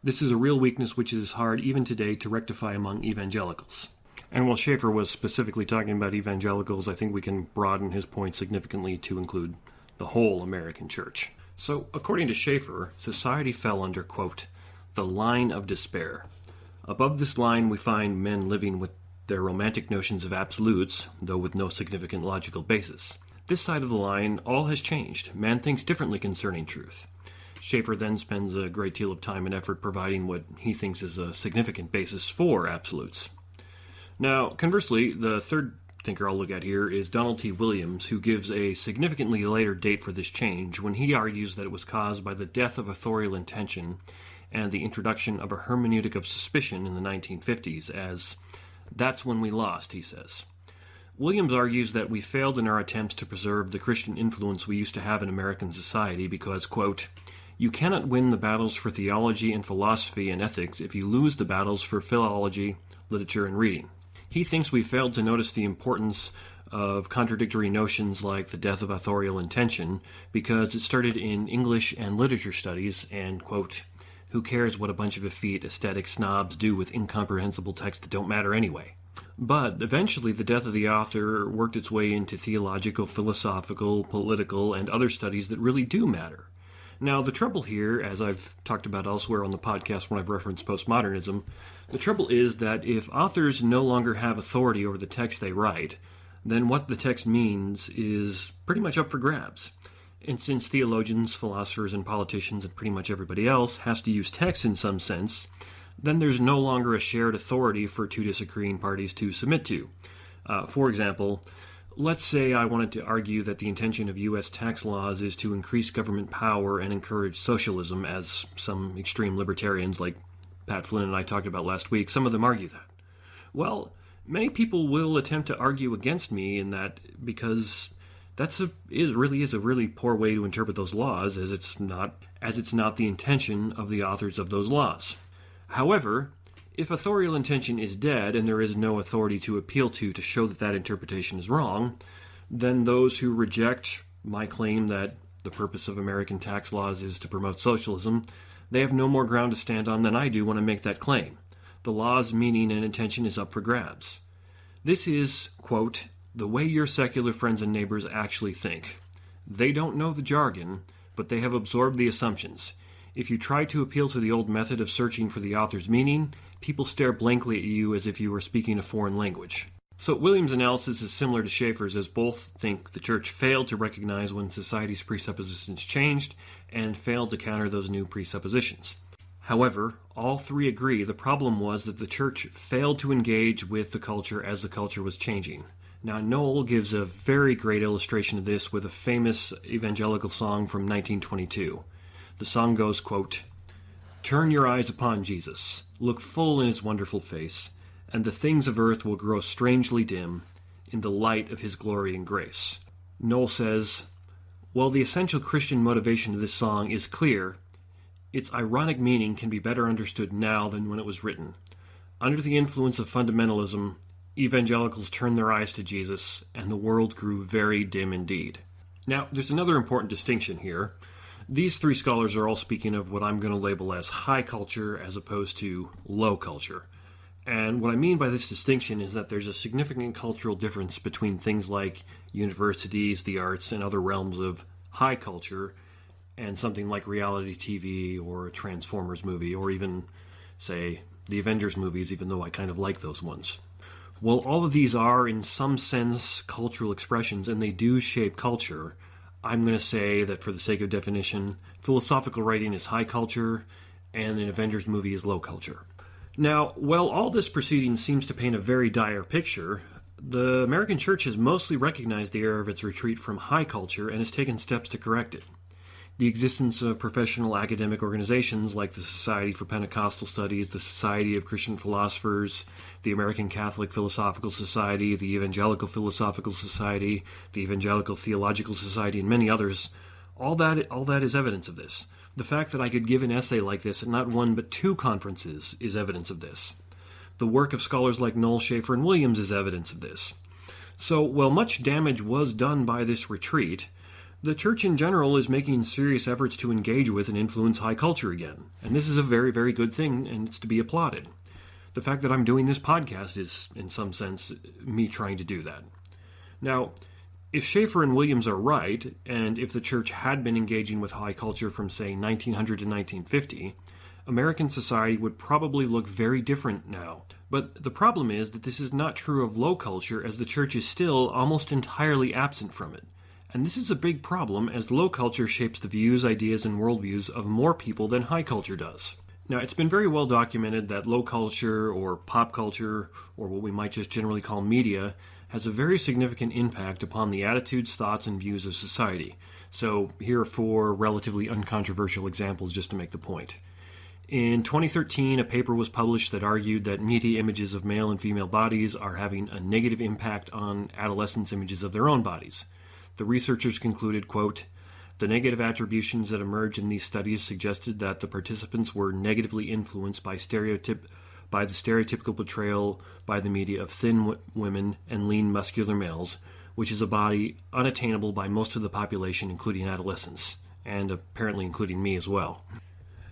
This is a real weakness which is hard even today to rectify among evangelicals." And while Schaeffer was specifically talking about evangelicals, I think we can broaden his point significantly to include the whole American church. So, according to Schaeffer, society fell under, quote, the line of despair. Above this line we find men living with their romantic notions of absolutes, though with no significant logical basis. This side of the line, all has changed. Man thinks differently concerning truth. Schaeffer then spends a great deal of time and effort providing what he thinks is a significant basis for absolutes. Now, conversely, the third thinker I'll look at here is Donald T. Williams, who gives a significantly later date for this change when he argues that it was caused by the death of authorial intention and the introduction of a hermeneutic of suspicion in the 1950s, as "that's when we lost," he says. Williams argues that we failed in our attempts to preserve the Christian influence we used to have in American society because, quote, "you cannot win the battles for theology and philosophy and ethics if you lose the battles for philology, literature, and reading." He thinks we failed to notice the importance of contradictory notions like the death of authorial intention because it started in English and literature studies and, quote, "who cares what a bunch of effete aesthetic snobs do with incomprehensible texts that don't matter anyway?" But eventually the death of the author worked its way into theological, philosophical, political, and other studies that really do matter. Now, the trouble here, as I've talked about elsewhere on the podcast when I've referenced postmodernism, the trouble is that if authors no longer have authority over the text they write, then what the text means is pretty much up for grabs. And since theologians, philosophers, and politicians, and pretty much everybody else has to use text in some sense, then there's no longer a shared authority for two disagreeing parties to submit to. For example, let's say I wanted to argue that the intention of U.S. tax laws is to increase government power and encourage socialism, as some extreme libertarians like Pat Flynn and I talked about last week, some of them argue that. Well, many people will attempt to argue against me in that because it really is a really poor way to interpret those laws, as it's not the intention of the authors of those laws. However, if authorial intention is dead and there is no authority to appeal to show that that interpretation is wrong, then those who reject my claim that the purpose of American tax laws is to promote socialism, they have no more ground to stand on than I do when I make that claim. The law's meaning and intention is up for grabs. This is, quote, the way your secular friends and neighbors actually think. They don't know the jargon, but they have absorbed the assumptions. If you try to appeal to the old method of searching for the author's meaning, people stare blankly at you as if you were speaking a foreign language. So Williams' analysis is similar to Schaeffer's, as both think the church failed to recognize when society's presuppositions changed and failed to counter those new presuppositions. However, all three agree the problem was that the church failed to engage with the culture as the culture was changing. Now, Knoll gives a very great illustration of this with a famous evangelical song from 1922. The song goes, quote, "Turn your eyes upon Jesus, look full in his wonderful face, and the things of earth will grow strangely dim in the light of his glory and grace." Knoll says, while the essential Christian motivation of this song is clear, its ironic meaning can be better understood now than when it was written. Under the influence of fundamentalism, evangelicals turned their eyes to Jesus, and the world grew very dim indeed. Now, there's another important distinction here. These three scholars are all speaking of what I'm going to label as high culture as opposed to low culture. And what I mean by this distinction is that there's a significant cultural difference between things like universities, the arts, and other realms of high culture, and something like reality TV or a Transformers movie, or even, say, the Avengers movies, even though I kind of like those ones. While all of these are, in some sense, cultural expressions, and they do shape culture, I'm going to say that for the sake of definition, philosophical writing is high culture, and an Avengers movie is low culture. Now, while all this proceeding seems to paint a very dire picture, the American Church has mostly recognized the error of its retreat from high culture and has taken steps to correct it. The existence of professional academic organizations like the Society for Pentecostal Studies, the Society of Christian Philosophers, the American Catholic Philosophical Society, the Evangelical Philosophical Society, the Evangelical Theological Society, and many others, all that is evidence of this. The fact that I could give an essay like this at not one but two conferences is evidence of this. The work of scholars like Noel, Schaeffer, and Williams is evidence of this. So, while much damage was done by this retreat, the Church in general is making serious efforts to engage with and influence high culture again. And this is a very, very good thing, and it's to be applauded. The fact that I'm doing this podcast is, in some sense, me trying to do that. Now, if Schaeffer and Williams are right, and if the Church had been engaging with high culture from, say, 1900 to 1950, American society would probably look very different now. But the problem is that this is not true of low culture, as the Church is still almost entirely absent from it. And this is a big problem, as low culture shapes the views, ideas, and worldviews of more people than high culture does. Now, it's been very well documented that low culture, or pop culture, or what we might just generally call media, has a very significant impact upon the attitudes, thoughts, and views of society. So, here are four relatively uncontroversial examples just to make the point. In 2013, a paper was published that argued that media images of male and female bodies are having a negative impact on adolescents' images of their own bodies. The researchers concluded, quote, "The negative attributions that emerged in these studies suggested that the participants were negatively influenced by the stereotypical portrayal by the media of thin women and lean muscular males, which is a body unattainable by most of the population, including adolescents, and apparently including me as well."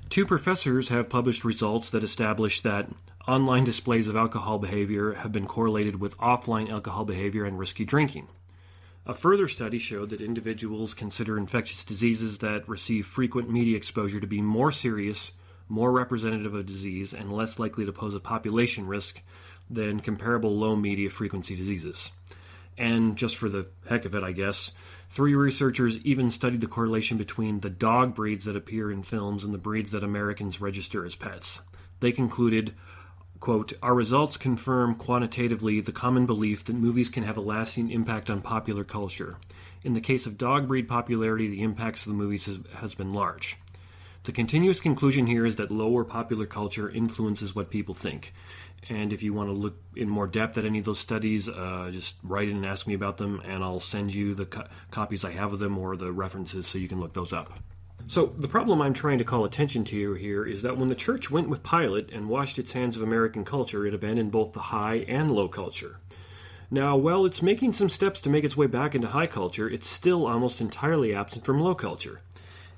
Two professors have published results that establish that online displays of alcohol behavior have been correlated with offline alcohol behavior and risky drinking. A further study showed that individuals consider infectious diseases that receive frequent media exposure to be more serious, more representative of disease, and less likely to pose a population risk than comparable low media frequency diseases. And just for the heck of it, I guess, three researchers even studied the correlation between the dog breeds that appear in films and the breeds that Americans register as pets. They concluded, quote, "Our results confirm quantitatively the common belief that movies can have a lasting impact on popular culture. In the case of dog breed popularity, the impacts of the movies has been large." The continuous conclusion here is that lower popular culture influences what people think. And if you want to look in more depth at any of those studies, just write in and ask me about them, and I'll send you the copies I have of them or the references so you can look those up. So the problem I'm trying to call attention to here is that when the Church went with Pilate and washed its hands of American culture, it abandoned both the high and low culture. Now, while it's making some steps to make its way back into high culture, it's still almost entirely absent from low culture.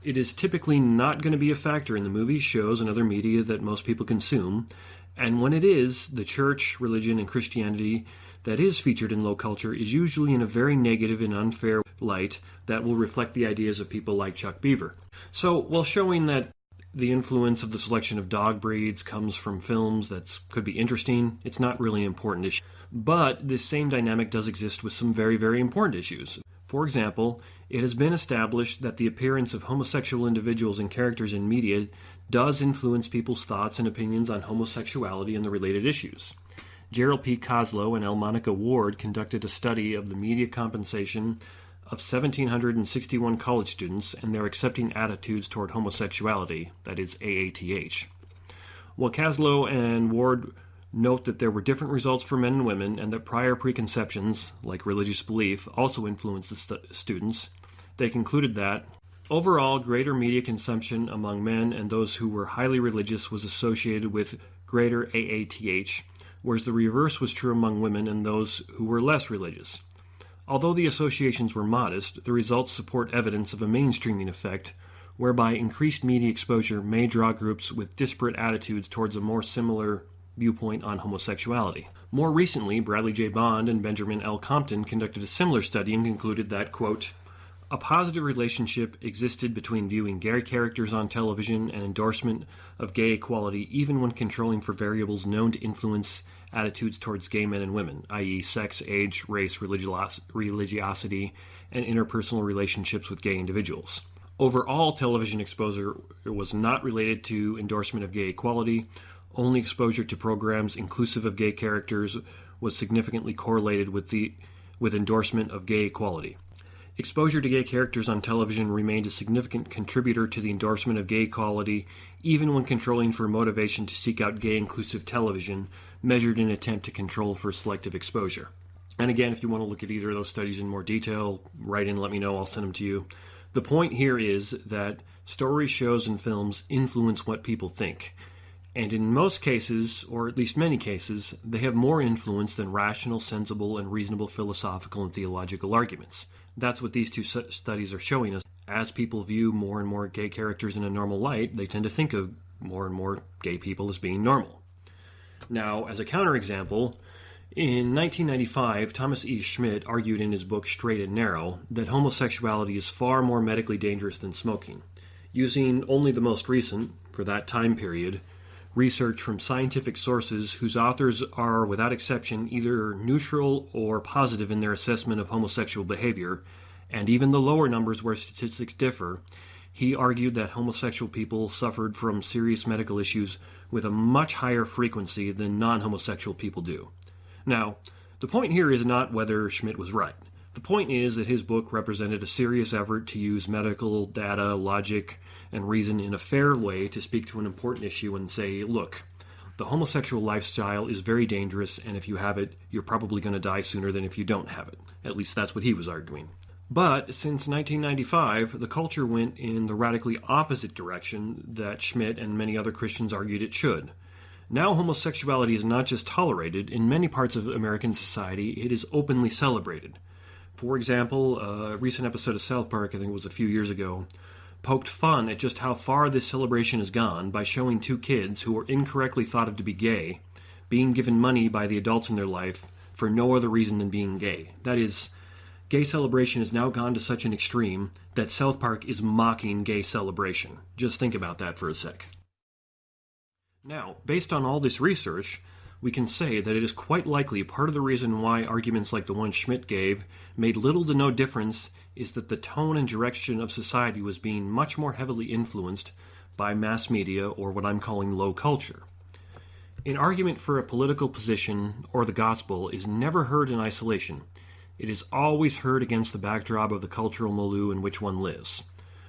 It is typically not going to be a factor in the movies, shows, and other media that most people consume, and when it is, the Church, religion, and Christianity that is featured in low culture is usually in a very negative and unfair light that will reflect the ideas of people like Chuck Beaver. So, while showing that the influence of the selection of dog breeds comes from films that could be interesting, it's not really an important issue. But this same dynamic does exist with some very, very important issues. For example, it has been established that the appearance of homosexual individuals and characters in media does influence people's thoughts and opinions on homosexuality and the related issues. Gerald P. Koslow and Elmonica Ward conducted a study of the media compensation of 1,761 college students and their accepting attitudes toward homosexuality, that is AATH. While Koslow and Ward note that there were different results for men and women and that prior preconceptions, like religious belief, also influenced the students, they concluded that overall greater media consumption among men and those who were highly religious was associated with greater AATH, whereas the reverse was true among women and those who were less religious. Although the associations were modest, the results support evidence of a mainstreaming effect, whereby increased media exposure may draw groups with disparate attitudes towards a more similar viewpoint on homosexuality. More recently, Bradley J. Bond and Benjamin L. Compton conducted a similar study and concluded that, quote, a positive relationship existed between viewing gay characters on television and endorsement of gay equality even when controlling for variables known to influence attitudes towards gay men and women, i.e. sex, age, race, religiosity, and interpersonal relationships with gay individuals. Overall, television exposure was not related to endorsement of gay equality. Only exposure to programs inclusive of gay characters was significantly correlated with endorsement of gay equality. Exposure to gay characters on television remained a significant contributor to the endorsement of gay equality, even when controlling for motivation to seek out gay-inclusive television, measured in an attempt to control for selective exposure. And again, if you want to look at either of those studies in more detail, write in, let me know, I'll send them to you. The point here is that stories, shows, and films influence what people think. And in most cases, or at least many cases, they have more influence than rational, sensible, and reasonable philosophical and theological arguments. That's what these two studies are showing us. As people view more and more gay characters in a normal light, they tend to think of more and more gay people as being normal. Now, as a counterexample, in 1995, Thomas E. Schmidt argued in his book Straight and Narrow that homosexuality is far more medically dangerous than smoking, using only the most recent, for that time period, research from scientific sources whose authors are, without exception, either neutral or positive in their assessment of homosexual behavior, and even the lower numbers where statistics differ. He argued that homosexual people suffered from serious medical issues with a much higher frequency than non-homosexual people do. Now, the point here is not whether Schmidt was right. The point is that his book represented a serious effort to use medical data, logic, and reason in a fair way to speak to an important issue and say, look, the homosexual lifestyle is very dangerous, and if you have it, you're probably going to die sooner than if you don't have it. At least that's what he was arguing. But since 1995, the culture went in the radically opposite direction that Schmidt and many other Christians argued it should. Now homosexuality is not just tolerated. In many parts of American society, it is openly celebrated. For example, a recent episode of South Park, I think it was a few years ago, poked fun at just how far this celebration has gone by showing two kids who were incorrectly thought of to be gay being given money by the adults in their life for no other reason than being gay. That is, gay celebration has now gone to such an extreme that South Park is mocking gay celebration. Just think about that for a sec. Now, based on all this research, we can say that it is quite likely part of the reason why arguments like the one Schmidt gave made little to no difference is that the tone and direction of society was being much more heavily influenced by mass media, or what I'm calling low culture. An argument for a political position or the gospel is never heard in isolation. It is always heard against the backdrop of the cultural milieu in which one lives.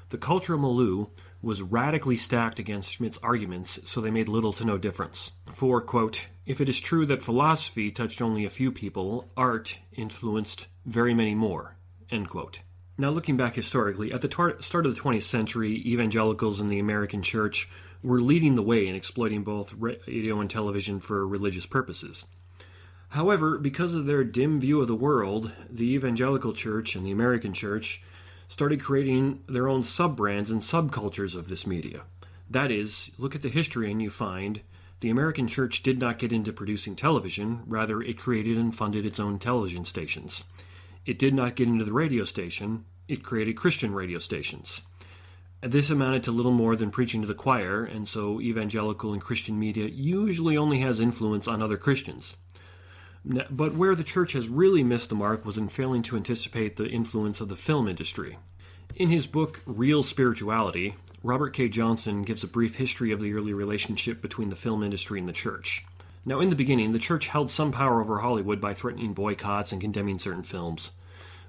The cultural milieu was radically stacked against Schmidt's arguments, so they made little to no difference. For, quote, if it is true that philosophy touched only a few people, art influenced very many more, end quote. Now, looking back historically, at the start of the 20th century, evangelicals in the American church were leading the way in exploiting both radio and television for religious purposes. However, because of their dim view of the world, the evangelical church and the American church started creating their own sub-brands and subcultures of this media. That is, look at the history and you find the American church did not get into producing television, rather it created and funded its own television stations. It did not get into the radio station, it created Christian radio stations. And this amounted to little more than preaching to the choir, and so evangelical and Christian media usually only has influence on other Christians. But where the church has really missed the mark was in failing to anticipate the influence of the film industry. In his book, Real Spirituality, Robert K. Johnson gives a brief history of the early relationship between the film industry and the church. Now, in the beginning, the church held some power over Hollywood by threatening boycotts and condemning certain films.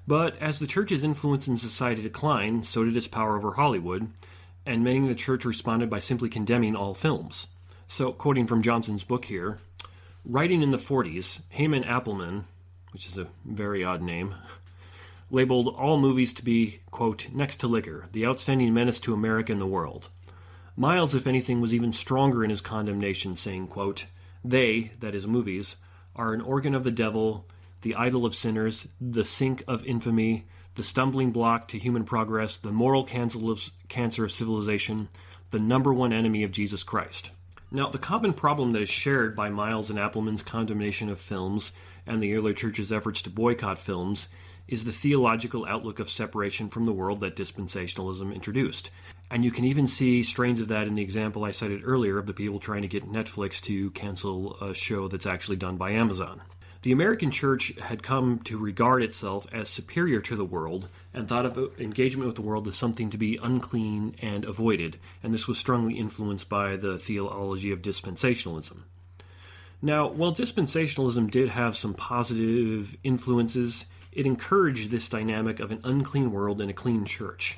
But as the church's influence in society declined, so did its power over Hollywood, and many in the church responded by simply condemning all films. So, quoting from Johnson's book here, writing in the 40s, Haman Appleman, which is a very odd name, labeled all movies to be, quote, next to liquor, the outstanding menace to America and the world. Miles, if anything, was even stronger in his condemnation, saying, quote, They, that is movies, are an organ of the devil, the idol of sinners, the sink of infamy, the stumbling block to human progress, the moral cancer of civilization, the number one enemy of Jesus Christ. Now, the common problem that is shared by Miles and Appleman's condemnation of films and the early church's efforts to boycott films is the theological outlook of separation from the world that dispensationalism introduced. And you can even see strains of that in the example I cited earlier of the people trying to get Netflix to cancel a show that's actually done by Amazon. The American church had come to regard itself as superior to the world and thought of engagement with the world as something to be unclean and avoided, and this was strongly influenced by the theology of dispensationalism. Now, while dispensationalism did have some positive influences, it encouraged this dynamic of an unclean world and a clean church,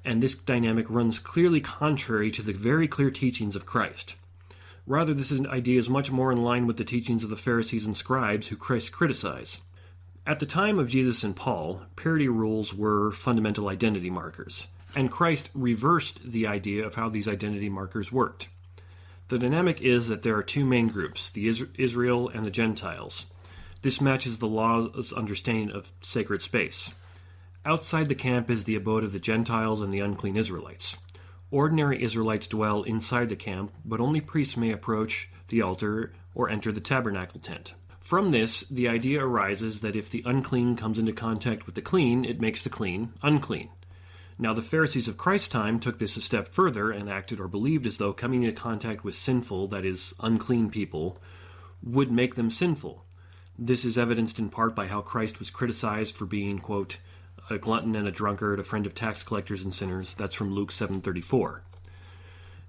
and this dynamic runs clearly contrary to the very clear teachings of Christ. Rather, this idea is much more in line with the teachings of the Pharisees and scribes who Christ criticized. At the time of Jesus and Paul, purity rules were fundamental identity markers, and Christ reversed the idea of how these identity markers worked. The dynamic is that there are two main groups, the Israel and the Gentiles. This matches the law's understanding of sacred space. Outside the camp is the abode of the Gentiles and the unclean Israelites. Ordinary Israelites dwell inside the camp, but only priests may approach the altar or enter the tabernacle tent. From this, the idea arises that if the unclean comes into contact with the clean, it makes the clean unclean. Now, the Pharisees of Christ's time took this a step further and acted or believed as though coming into contact with sinful, that is, unclean people, would make them sinful. This is evidenced in part by how Christ was criticized for being, quote, a glutton and a drunkard, a friend of tax collectors and sinners. That's from Luke 7:34.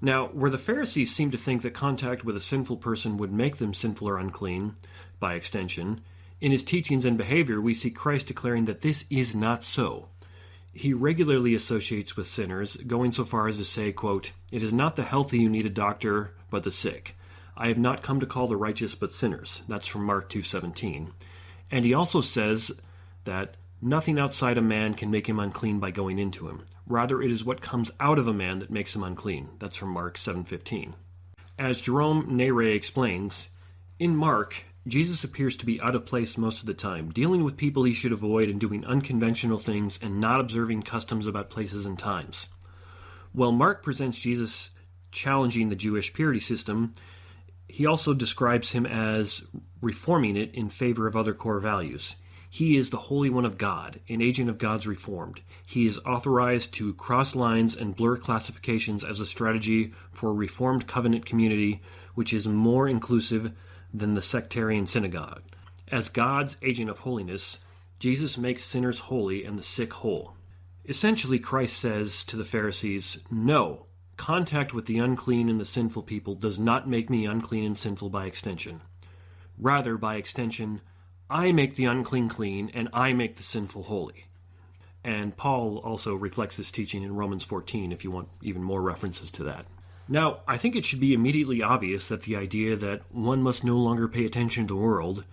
Now, where the Pharisees seem to think that contact with a sinful person would make them sinful or unclean, by extension, in his teachings and behavior we see Christ declaring that this is not so. He regularly associates with sinners, going so far as to say, quote, "It is not the healthy who need a doctor, but the sick. I have not come to call the righteous, but sinners." That's from Mark 2:17. And he also says that nothing outside a man can make him unclean by going into him. Rather, it is what comes out of a man that makes him unclean. That's from Mark 7:15. As Jerome Nere explains, in Mark, Jesus appears to be out of place most of the time, dealing with people he should avoid and doing unconventional things and not observing customs about places and times. While Mark presents Jesus challenging the Jewish purity system, he also describes him as reforming it in favor of other core values. He is the Holy One of God, an agent of God's reformed. He is authorized to cross lines and blur classifications as a strategy for a reformed covenant community which is more inclusive than the sectarian synagogue. As God's agent of holiness, Jesus makes sinners holy and the sick whole. Essentially, Christ says to the Pharisees, no, contact with the unclean and the sinful people does not make me unclean and sinful by extension. Rather, by extension, I make the unclean clean, and I make the sinful holy. And Paul also reflects this teaching in Romans 14, if you want even more references to that. Now, I think it should be immediately obvious that the idea that one must no longer pay attention to the world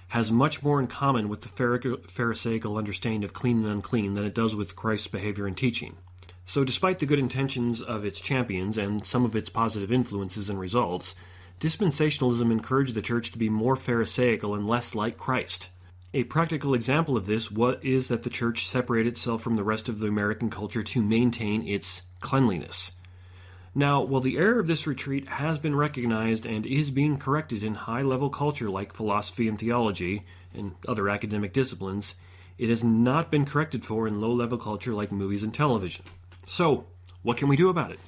has much more in common with the Pharisaical understanding of clean and unclean than it does with Christ's behavior and teaching. So despite the good intentions of its champions and some of its positive influences and results, dispensationalism encouraged the church to be more Pharisaical and less like Christ. A practical example of this is that the church separated itself from the rest of the American culture to maintain its cleanliness. Now, while the error of this retreat has been recognized and is being corrected in high-level culture like philosophy and theology and other academic disciplines, it has not been corrected for in low-level culture like movies and television. So, what can we do about it?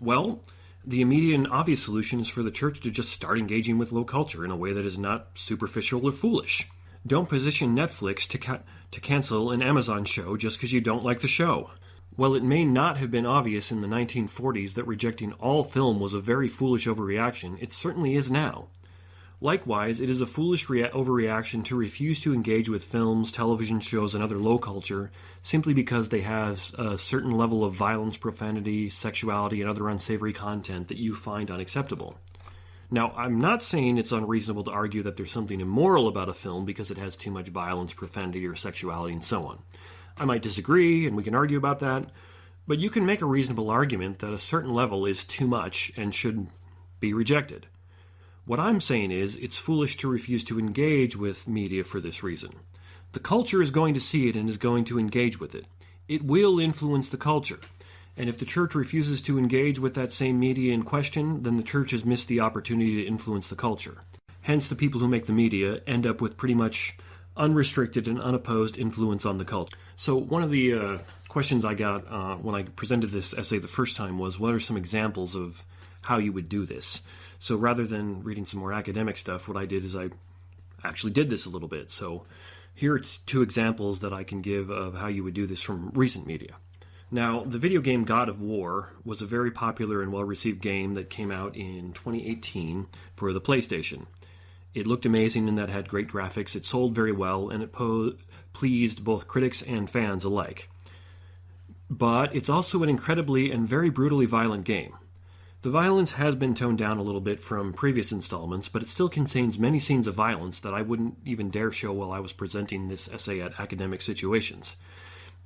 Well, the immediate and obvious solution is for the church to just start engaging with low culture in a way that is not superficial or foolish. Don't position Netflix to cancel an Amazon show just because you don't like the show. While it may not have been obvious in the 1940s that rejecting all film was a very foolish overreaction, it certainly is now. Likewise, it is a foolish overreaction to refuse to engage with films, television shows, and other low culture simply because they have a certain level of violence, profanity, sexuality, and other unsavory content that you find unacceptable. Now, I'm not saying it's unreasonable to argue that there's something immoral about a film because it has too much violence, profanity, or sexuality, and so on. I might disagree, and we can argue about that, but you can make a reasonable argument that a certain level is too much and should be rejected. What I'm saying is, it's foolish to refuse to engage with media for this reason. The culture is going to see it and is going to engage with it. It will influence the culture. And if the church refuses to engage with that same media in question, then the church has missed the opportunity to influence the culture. Hence, the people who make the media end up with pretty much unrestricted and unopposed influence on the culture. So one of the questions I got when I presented this essay the first time was, what are some examples of how you would do this? So rather than reading some more academic stuff, what I did is I actually did this a little bit. So here are 2 examples that I can give of how you would do this from recent media. Now, the video game God of War was a very popular and well-received game that came out in 2018 for the PlayStation. It looked amazing and that had great graphics, it sold very well, and it pleased both critics and fans alike. But it's also an incredibly and very brutally violent game. The violence has been toned down a little bit from previous installments, but it still contains many scenes of violence that I wouldn't even dare show while I was presenting this essay at academic situations.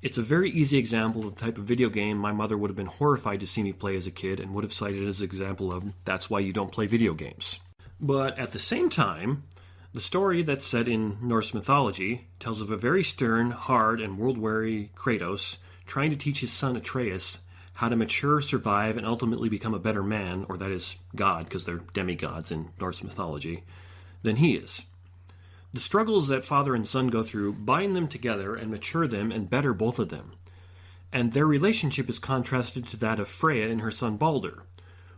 It's a very easy example of the type of video game my mother would have been horrified to see me play as a kid and would have cited as an example of, that's why you don't play video games. But at the same time, the story that's set in Norse mythology tells of a very stern, hard, and world-weary Kratos trying to teach his son Atreus how to mature, survive, and ultimately become a better man, or that is, God, because they're demigods in Norse mythology, than he is. The struggles that father and son go through bind them together and mature them and better both of them. And their relationship is contrasted to that of Freya and her son Balder.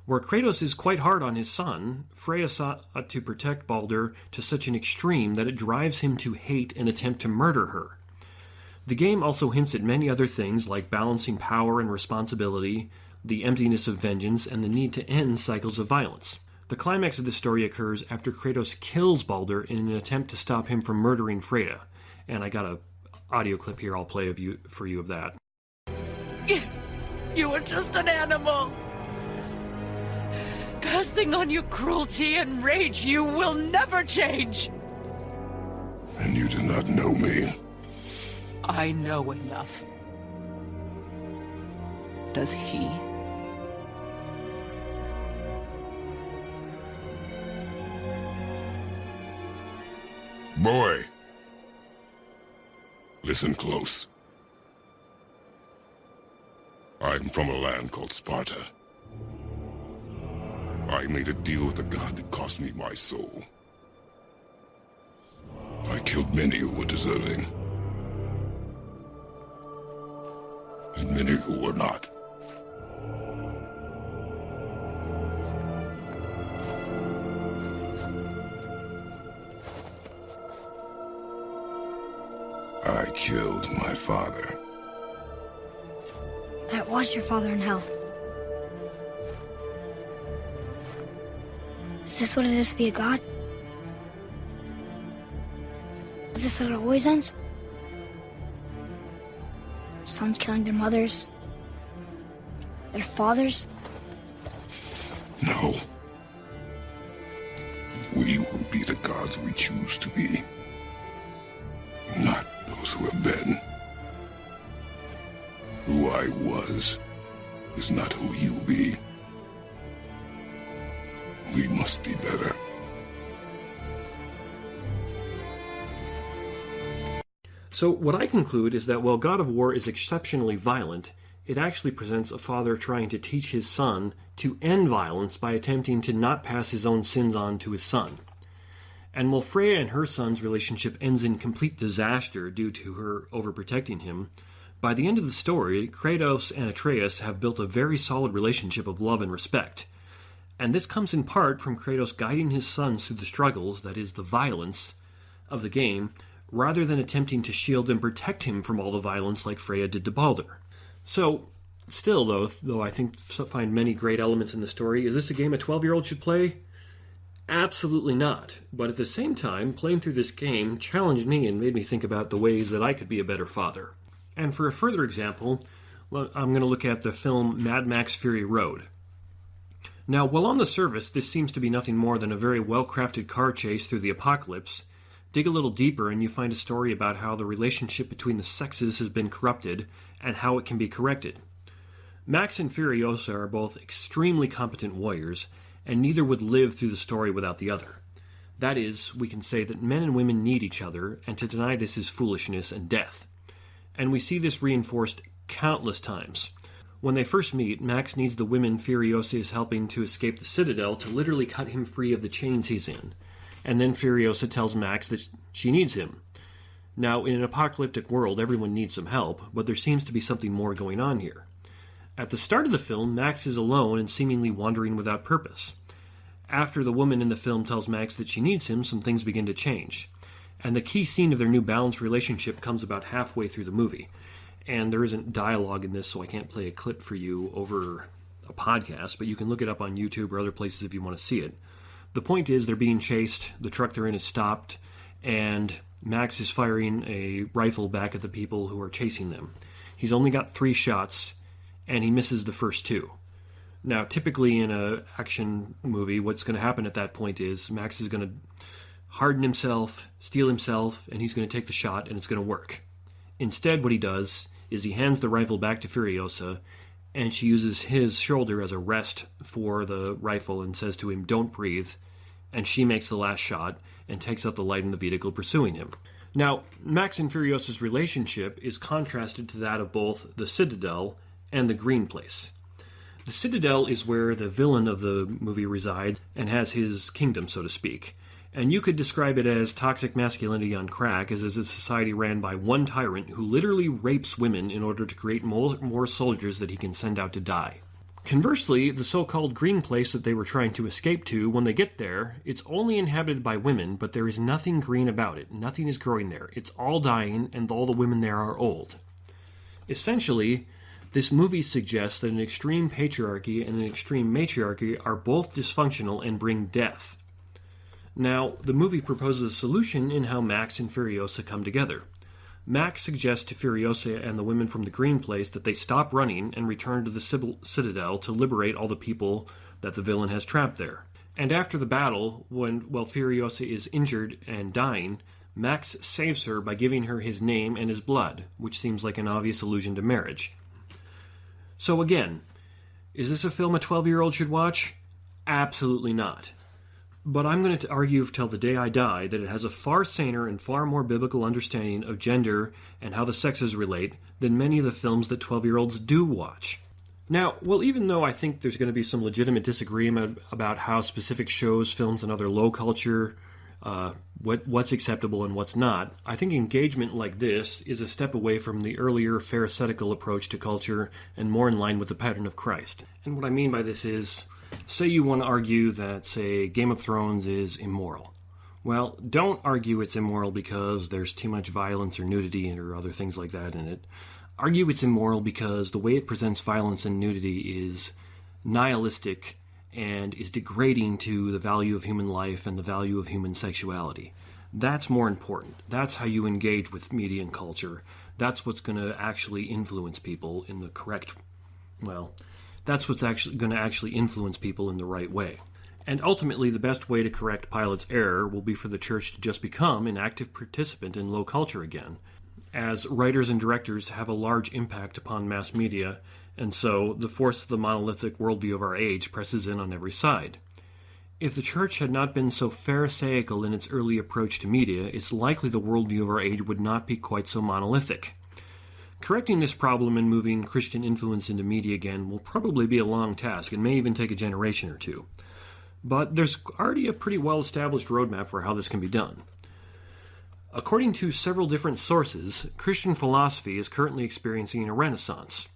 Where Kratos is quite hard on his son, Freya sought to protect Balder to such an extreme that it drives him to hate and attempt to murder her. The game also hints at many other things like balancing power and responsibility, the emptiness of vengeance, and the need to end cycles of violence. The climax of the story occurs after Kratos kills Balder in an attempt to stop him from murdering Freya. And I got an audio clip here I'll play for you of that. You are just an animal. Passing on your cruelty and rage, you will never change. And you do not know me. I know enough. Does he? Boy, listen close. I'm from a land called Sparta. I made a deal with a god that cost me my soul. I killed many who were deserving. And many who were not. I killed my father. That was your father in hell. Is this what it is to be a god? Is this how it always ends? Sons killing their mothers? Their fathers? No. We will be the gods we choose to be. Not those who have been. Who I was is not who you be. We must be better. So what I conclude is that while God of War is exceptionally violent, it actually presents a father trying to teach his son to end violence by attempting to not pass his own sins on to his son. And while Freya and her son's relationship ends in complete disaster due to her overprotecting him, by the end of the story, Kratos and Atreus have built a very solid relationship of love and respect. And this comes in part from Kratos guiding his sons through the struggles, that is, the violence, of the game, rather than attempting to shield and protect him from all the violence like Freya did to Balder. So, still though I find many great elements in the story, is this a game a 12-year-old should play? Absolutely not. But at the same time, playing through this game challenged me and made me think about the ways that I could be a better father. And for a further example, I'm going to look at the film Mad Max Fury Road. Now, while on the surface this seems to be nothing more than a very well-crafted car chase through the apocalypse, dig a little deeper and you find a story about how the relationship between the sexes has been corrupted and how it can be corrected. Max and Furiosa are both extremely competent warriors, and neither would live through the story without the other. That is, we can say that men and women need each other, and to deny this is foolishness and death. And we see this reinforced countless times. When they first meet, Max needs the women Furiosa is helping to escape the Citadel to literally cut him free of the chains he's in. And then Furiosa tells Max that she needs him. Now, in an apocalyptic world, everyone needs some help, but there seems to be something more going on here. At the start of the film, Max is alone and seemingly wandering without purpose. After the woman in the film tells Max that she needs him, some things begin to change. And the key scene of their new balanced relationship comes about halfway through the movie. And there isn't dialogue in this, so I can't play a clip for you over a podcast, but you can look it up on YouTube or other places if you want to see it. The point is, they're being chased, the truck they're in is stopped, and Max is firing a rifle back at the people who are chasing them. He's only got 3 shots, and he misses the first 2. Now, typically in an action movie, what's going to happen at that point is Max is going to harden himself, steel himself, and he's going to take the shot, and it's going to work. Instead, what he does is he hands the rifle back to Furiosa, and she uses his shoulder as a rest for the rifle and says to him, "Don't breathe," and she makes the last shot and takes out the light in the vehicle pursuing him. Now, Max and Furiosa's relationship is contrasted to that of both the Citadel and the Green Place. The Citadel is where the villain of the movie resides and has his kingdom, so to speak. And you could describe it as toxic masculinity on crack, as is a society ran by one tyrant who literally rapes women in order to create more soldiers that he can send out to die. Conversely, the so-called Green Place that they were trying to escape to, when they get there, it's only inhabited by women, but there is nothing green about it. Nothing is growing there. It's all dying, and all the women there are old. Essentially, this movie suggests that an extreme patriarchy and an extreme matriarchy are both dysfunctional and bring death. Now, the movie proposes a solution in how Max and Furiosa come together. Max suggests to Furiosa and the women from the Green Place that they stop running and return to the Citadel to liberate all the people that the villain has trapped there. And after the battle, while Furiosa is injured and dying, Max saves her by giving her his name and his blood, which seems like an obvious allusion to marriage. So again, is this a film a 12-year-old should watch? Absolutely not. But I'm going to argue till the day I die that it has a far saner and far more biblical understanding of gender and how the sexes relate than many of the films that 12-year-olds do watch. Now, well, even though I think there's going to be some legitimate disagreement about how specific shows, films, and other low culture, what's acceptable and what's not, I think engagement like this is a step away from the earlier pharisaical approach to culture and more in line with the pattern of Christ. And what I mean by this is, say you want to argue that, say, Game of Thrones is immoral. Well, don't argue it's immoral because there's too much violence or nudity or other things like that in it. Argue it's immoral because the way it presents violence and nudity is nihilistic and is degrading to the value of human life and the value of human sexuality. That's more important. That's how you engage with media and culture. That's what's going to actually influence people in the correct, that's what's actually going to actually influence people in the right way. And ultimately, the best way to correct Pilate's error will be for the church to just become an active participant in low culture again, as writers and directors have a large impact upon mass media, and so the force of the monolithic worldview of our age presses in on every side. If the church had not been so pharisaical in its early approach to media, it's likely the worldview of our age would not be quite so monolithic. Correcting this problem and moving Christian influence into media again will probably be a long task and may even take a generation or two. But there's already a pretty well-established roadmap for how this can be done. According to several different sources, Christian philosophy is currently experiencing a renaissance.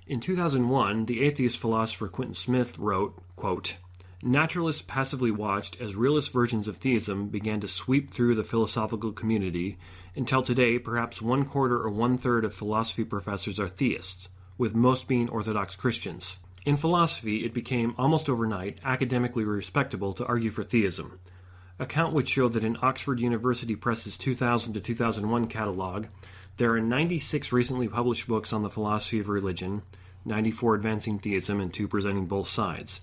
In 2001, the atheist philosopher Quentin Smith wrote, quote, "Naturalists passively watched as realist versions of theism began to sweep through the philosophical community until today perhaps 1/4 or 1/3 of philosophy professors are theists, with most being Orthodox Christians. In philosophy, it became almost overnight academically respectable to argue for theism. A count would show that in Oxford University Press's 2000 to 2001 catalog, there are 96 recently published books on the philosophy of religion, 94 advancing theism, and 2 presenting both sides.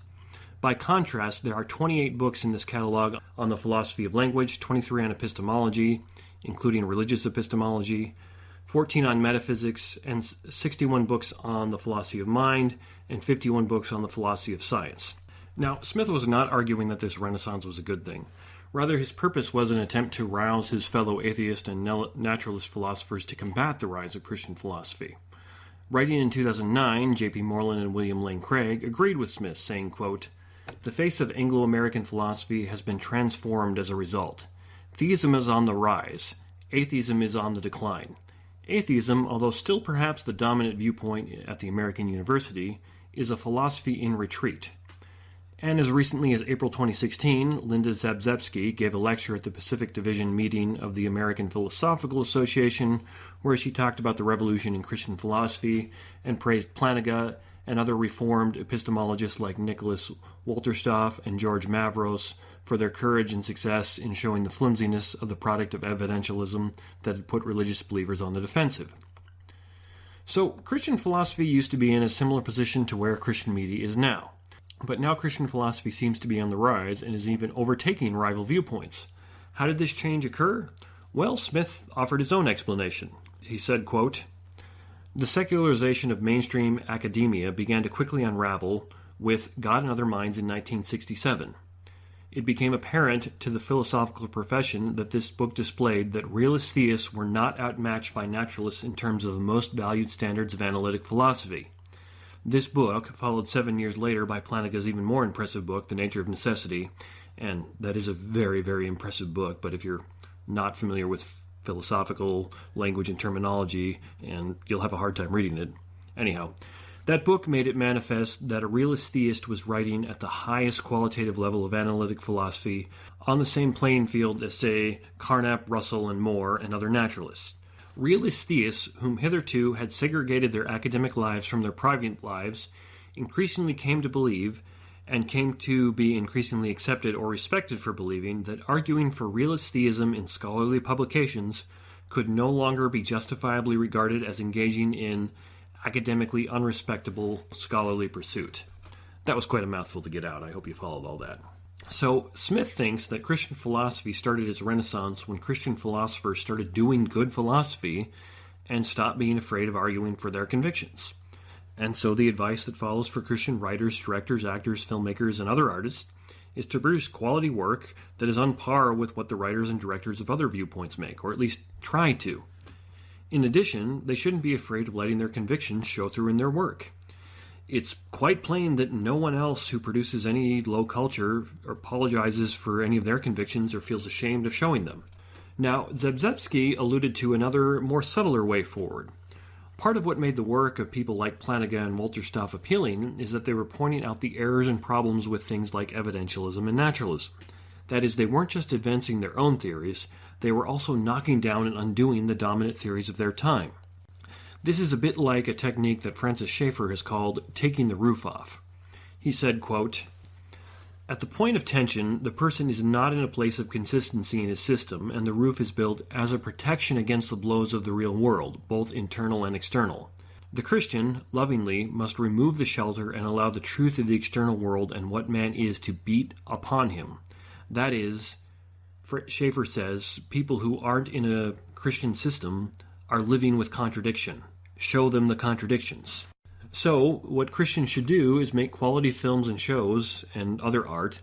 By contrast, there are 28 books in this catalog on the philosophy of language, 23 on epistemology, including religious epistemology, 14 on metaphysics, and 61 books on the philosophy of mind, and 51 books on the philosophy of science. Now, Smith was not arguing that this Renaissance was a good thing. Rather, his purpose was an attempt to rouse his fellow atheist and naturalist philosophers to combat the rise of Christian philosophy. Writing in 2009, J.P. Moreland and William Lane Craig agreed with Smith, saying, quote, "The face of Anglo-American philosophy has been transformed as a result. Theism is on the rise. Atheism is on the decline. Atheism, although still perhaps the dominant viewpoint at the American university, is a philosophy in retreat." And as recently as April 2016, Linda Zabzebski gave a lecture at the Pacific Division meeting of the American Philosophical Association, where she talked about the revolution in Christian philosophy and praised Plantinga and other Reformed epistemologists like Nicholas Wolterstoff and George Mavros for their courage and success in showing the flimsiness of the product of evidentialism that had put religious believers on the defensive. So, Christian philosophy used to be in a similar position to where Christian media is now. But now Christian philosophy seems to be on the rise and is even overtaking rival viewpoints. How did this change occur? Well, Smith offered his own explanation. He said, quote, "The secularization of mainstream academia began to quickly unravel with God and Other Minds in 1967. It became apparent to the philosophical profession that this book displayed that realist theists were not outmatched by naturalists in terms of the most valued standards of analytic philosophy. This book, followed 7 years later by Plantinga's even more impressive book, The Nature of Necessity, and that is a very, very impressive book, but if you're not familiar with philosophical language and terminology, and you'll have a hard time reading it. Anyhow, that book made it manifest that a realist theist was writing at the highest qualitative level of analytic philosophy on the same playing field as, say, Carnap, Russell, and Moore, and other naturalists. Realist theists, whom hitherto had segregated their academic lives from their private lives, increasingly came to believe, and came to be increasingly accepted or respected for believing, that arguing for realist theism in scholarly publications could no longer be justifiably regarded as engaging in academically unrespectable scholarly pursuit. That was quite a mouthful to get out. I hope you followed all that. So, Smith thinks that Christian philosophy started its renaissance when Christian philosophers started doing good philosophy and stopped being afraid of arguing for their convictions. And so the advice that follows for Christian writers, directors, actors, filmmakers, and other artists is to produce quality work that is on par with what the writers and directors of other viewpoints make, or at least try to. In addition, they shouldn't be afraid of letting their convictions show through in their work. It's quite plain that no one else who produces any low culture apologizes for any of their convictions or feels ashamed of showing them. Now, Zabzebski alluded to another, more subtler way forward. Part of what made the work of people like Plantinga and Wolterstoff appealing is that they were pointing out the errors and problems with things like evidentialism and naturalism. That is, they weren't just advancing their own theories, they were also knocking down and undoing the dominant theories of their time. This is a bit like a technique that Francis Schaeffer has called taking the roof off. He said, quote, "At the point of tension, the person is not in a place of consistency in his system, and the roof is built as a protection against the blows of the real world, both internal and external. The Christian, lovingly, must remove the shelter and allow the truth of the external world and what man is to beat upon him. That is," Schaeffer says, "people who aren't in a Christian system are living with contradiction. Show them the contradictions." So, what Christians should do is make quality films and shows, and other art,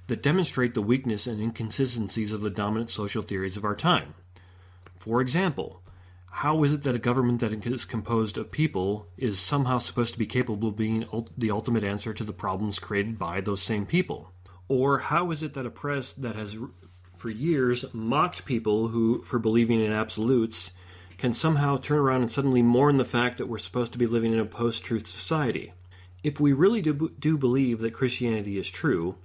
that demonstrate the weakness and inconsistencies of the dominant social theories of our time. For example, how is it that a government that is composed of people is somehow supposed to be capable of being the ultimate answer to the problems created by those same people? Or how is it that a press that has for years mocked people who, for believing in absolutes, can somehow turn around and suddenly mourn the fact that we're supposed to be living in a post-truth society? If we really do believe that Christianity is true,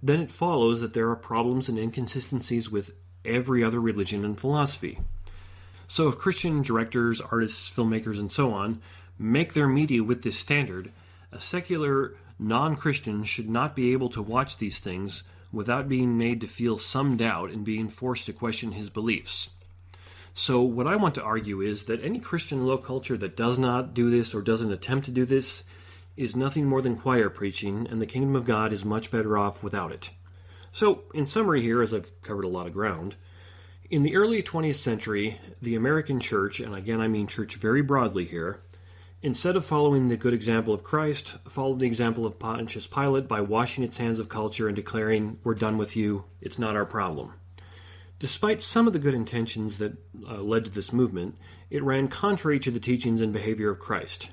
then it follows that there are problems and inconsistencies with every other religion and philosophy. So if Christian directors, artists, filmmakers, and so on make their media with this standard, a secular non-Christian should not be able to watch these things without being made to feel some doubt and being forced to question his beliefs. So what I want to argue is that any Christian low culture that does not do this or doesn't attempt to do this is nothing more than choir preaching, and the kingdom of God is much better off without it. So, in summary here, as I've covered a lot of ground, in the early 20th century, the American church, and again I mean church very broadly here, Instead of following the good example of Christ, followed the example of Pontius Pilate by washing its hands of culture and declaring, "We're done with you, it's not our problem." Despite some of the good intentions that led to this movement, it ran contrary to the teachings and behavior of Christ.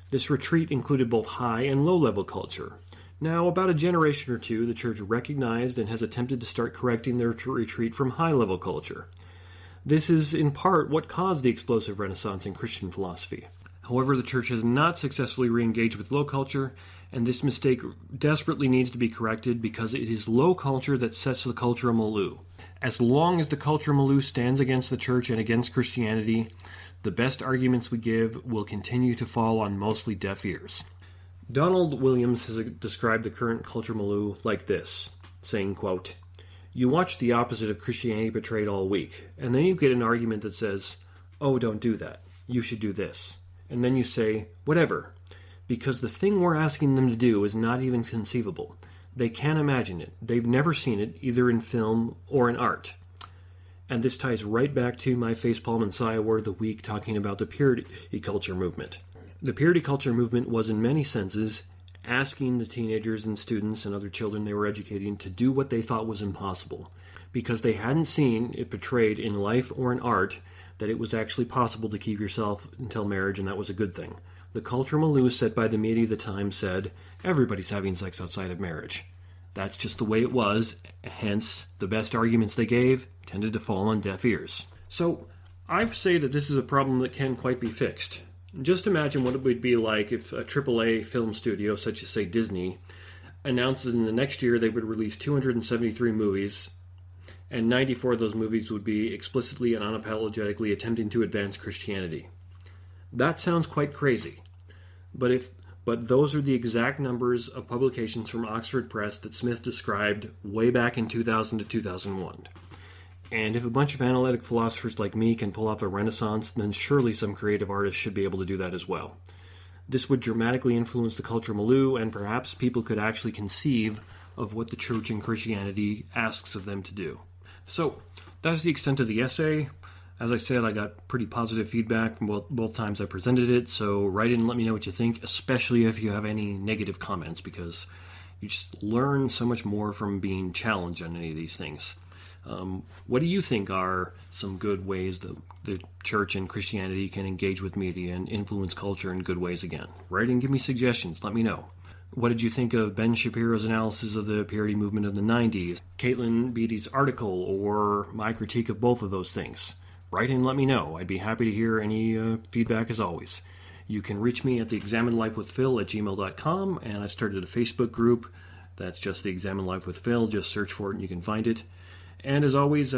This retreat included both high and low-level culture. Now, about a generation or two, the Church recognized and has attempted to start correcting their retreat from high-level culture. This is, in part, what caused the explosive Renaissance in Christian philosophy. However, the Church has not successfully re-engaged with low culture, and this mistake desperately needs to be corrected because it is low culture that sets the culture milieu. As long as the culture milieu stands against the Church and against Christianity, the best arguments we give will continue to fall on mostly deaf ears. Donald Williams has described the current culture milieu like this, saying, quote, "You watch the opposite of Christianity portrayed all week, and then you get an argument that says, 'Oh, don't do that. You should do this.' And then you say, 'Whatever,' because the thing we're asking them to do is not even conceivable. They can't imagine it. They've never seen it, either in film or in art." And this ties right back to my Facepalm and Sigh Award of the Week talking about the purity culture movement. The purity culture movement was in many senses asking the teenagers and students and other children they were educating to do what they thought was impossible, because they hadn't seen it portrayed in life or in art that it was actually possible to keep yourself until marriage, and that was a good thing. The cultural milieu set by the media of the time said, everybody's having sex outside of marriage. That's just the way it was, hence the best arguments they gave tended to fall on deaf ears. So, I say that this is a problem that can't quite be fixed. Just imagine what it would be like if a AAA film studio, such as, say, Disney, announced that in the next year they would release 273 movies, and 94 of those movies would be explicitly and unapologetically attempting to advance Christianity. That sounds quite crazy. But those are the exact numbers of publications from Oxford Press that Smith described way back in 2000 to 2001. And if a bunch of analytic philosophers like me can pull off a renaissance, then surely some creative artists should be able to do that as well. This would dramatically influence the cultural milieu, and perhaps people could actually conceive of what the Church and Christianity asks of them to do. So, that's the extent of the essay. As I said, I got pretty positive feedback from both times I presented it, so write in and let me know what you think, especially if you have any negative comments, because you just learn so much more from being challenged on any of these things. What do you think are some good ways that the Church and Christianity can engage with media and influence culture in good ways again? Write in, give me suggestions, let me know. What did you think of Ben Shapiro's analysis of the purity movement of the 90s, Caitlin Beatty's article, or my critique of both of those things? Write in, let me know. I'd be happy to hear any feedback as always. You can reach me at theexaminedlifewithphil@gmail.com, and I started a Facebook group. That's just The Examined Life with Phil. Just search for it and you can find it. And as always,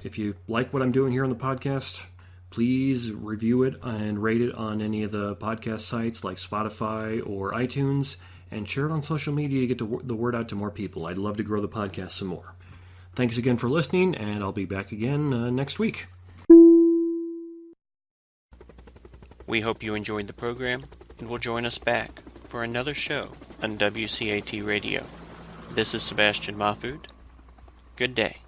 if you like what I'm doing here on the podcast, please review it and rate it on any of the podcast sites like Spotify or iTunes, and share it on social media to get the word out to more people. I'd love to grow the podcast some more. Thanks again for listening, and I'll be back again next week. We hope you enjoyed the program and will join us back for another show on WCAT Radio. This is Sebastian Mahfood. Good day.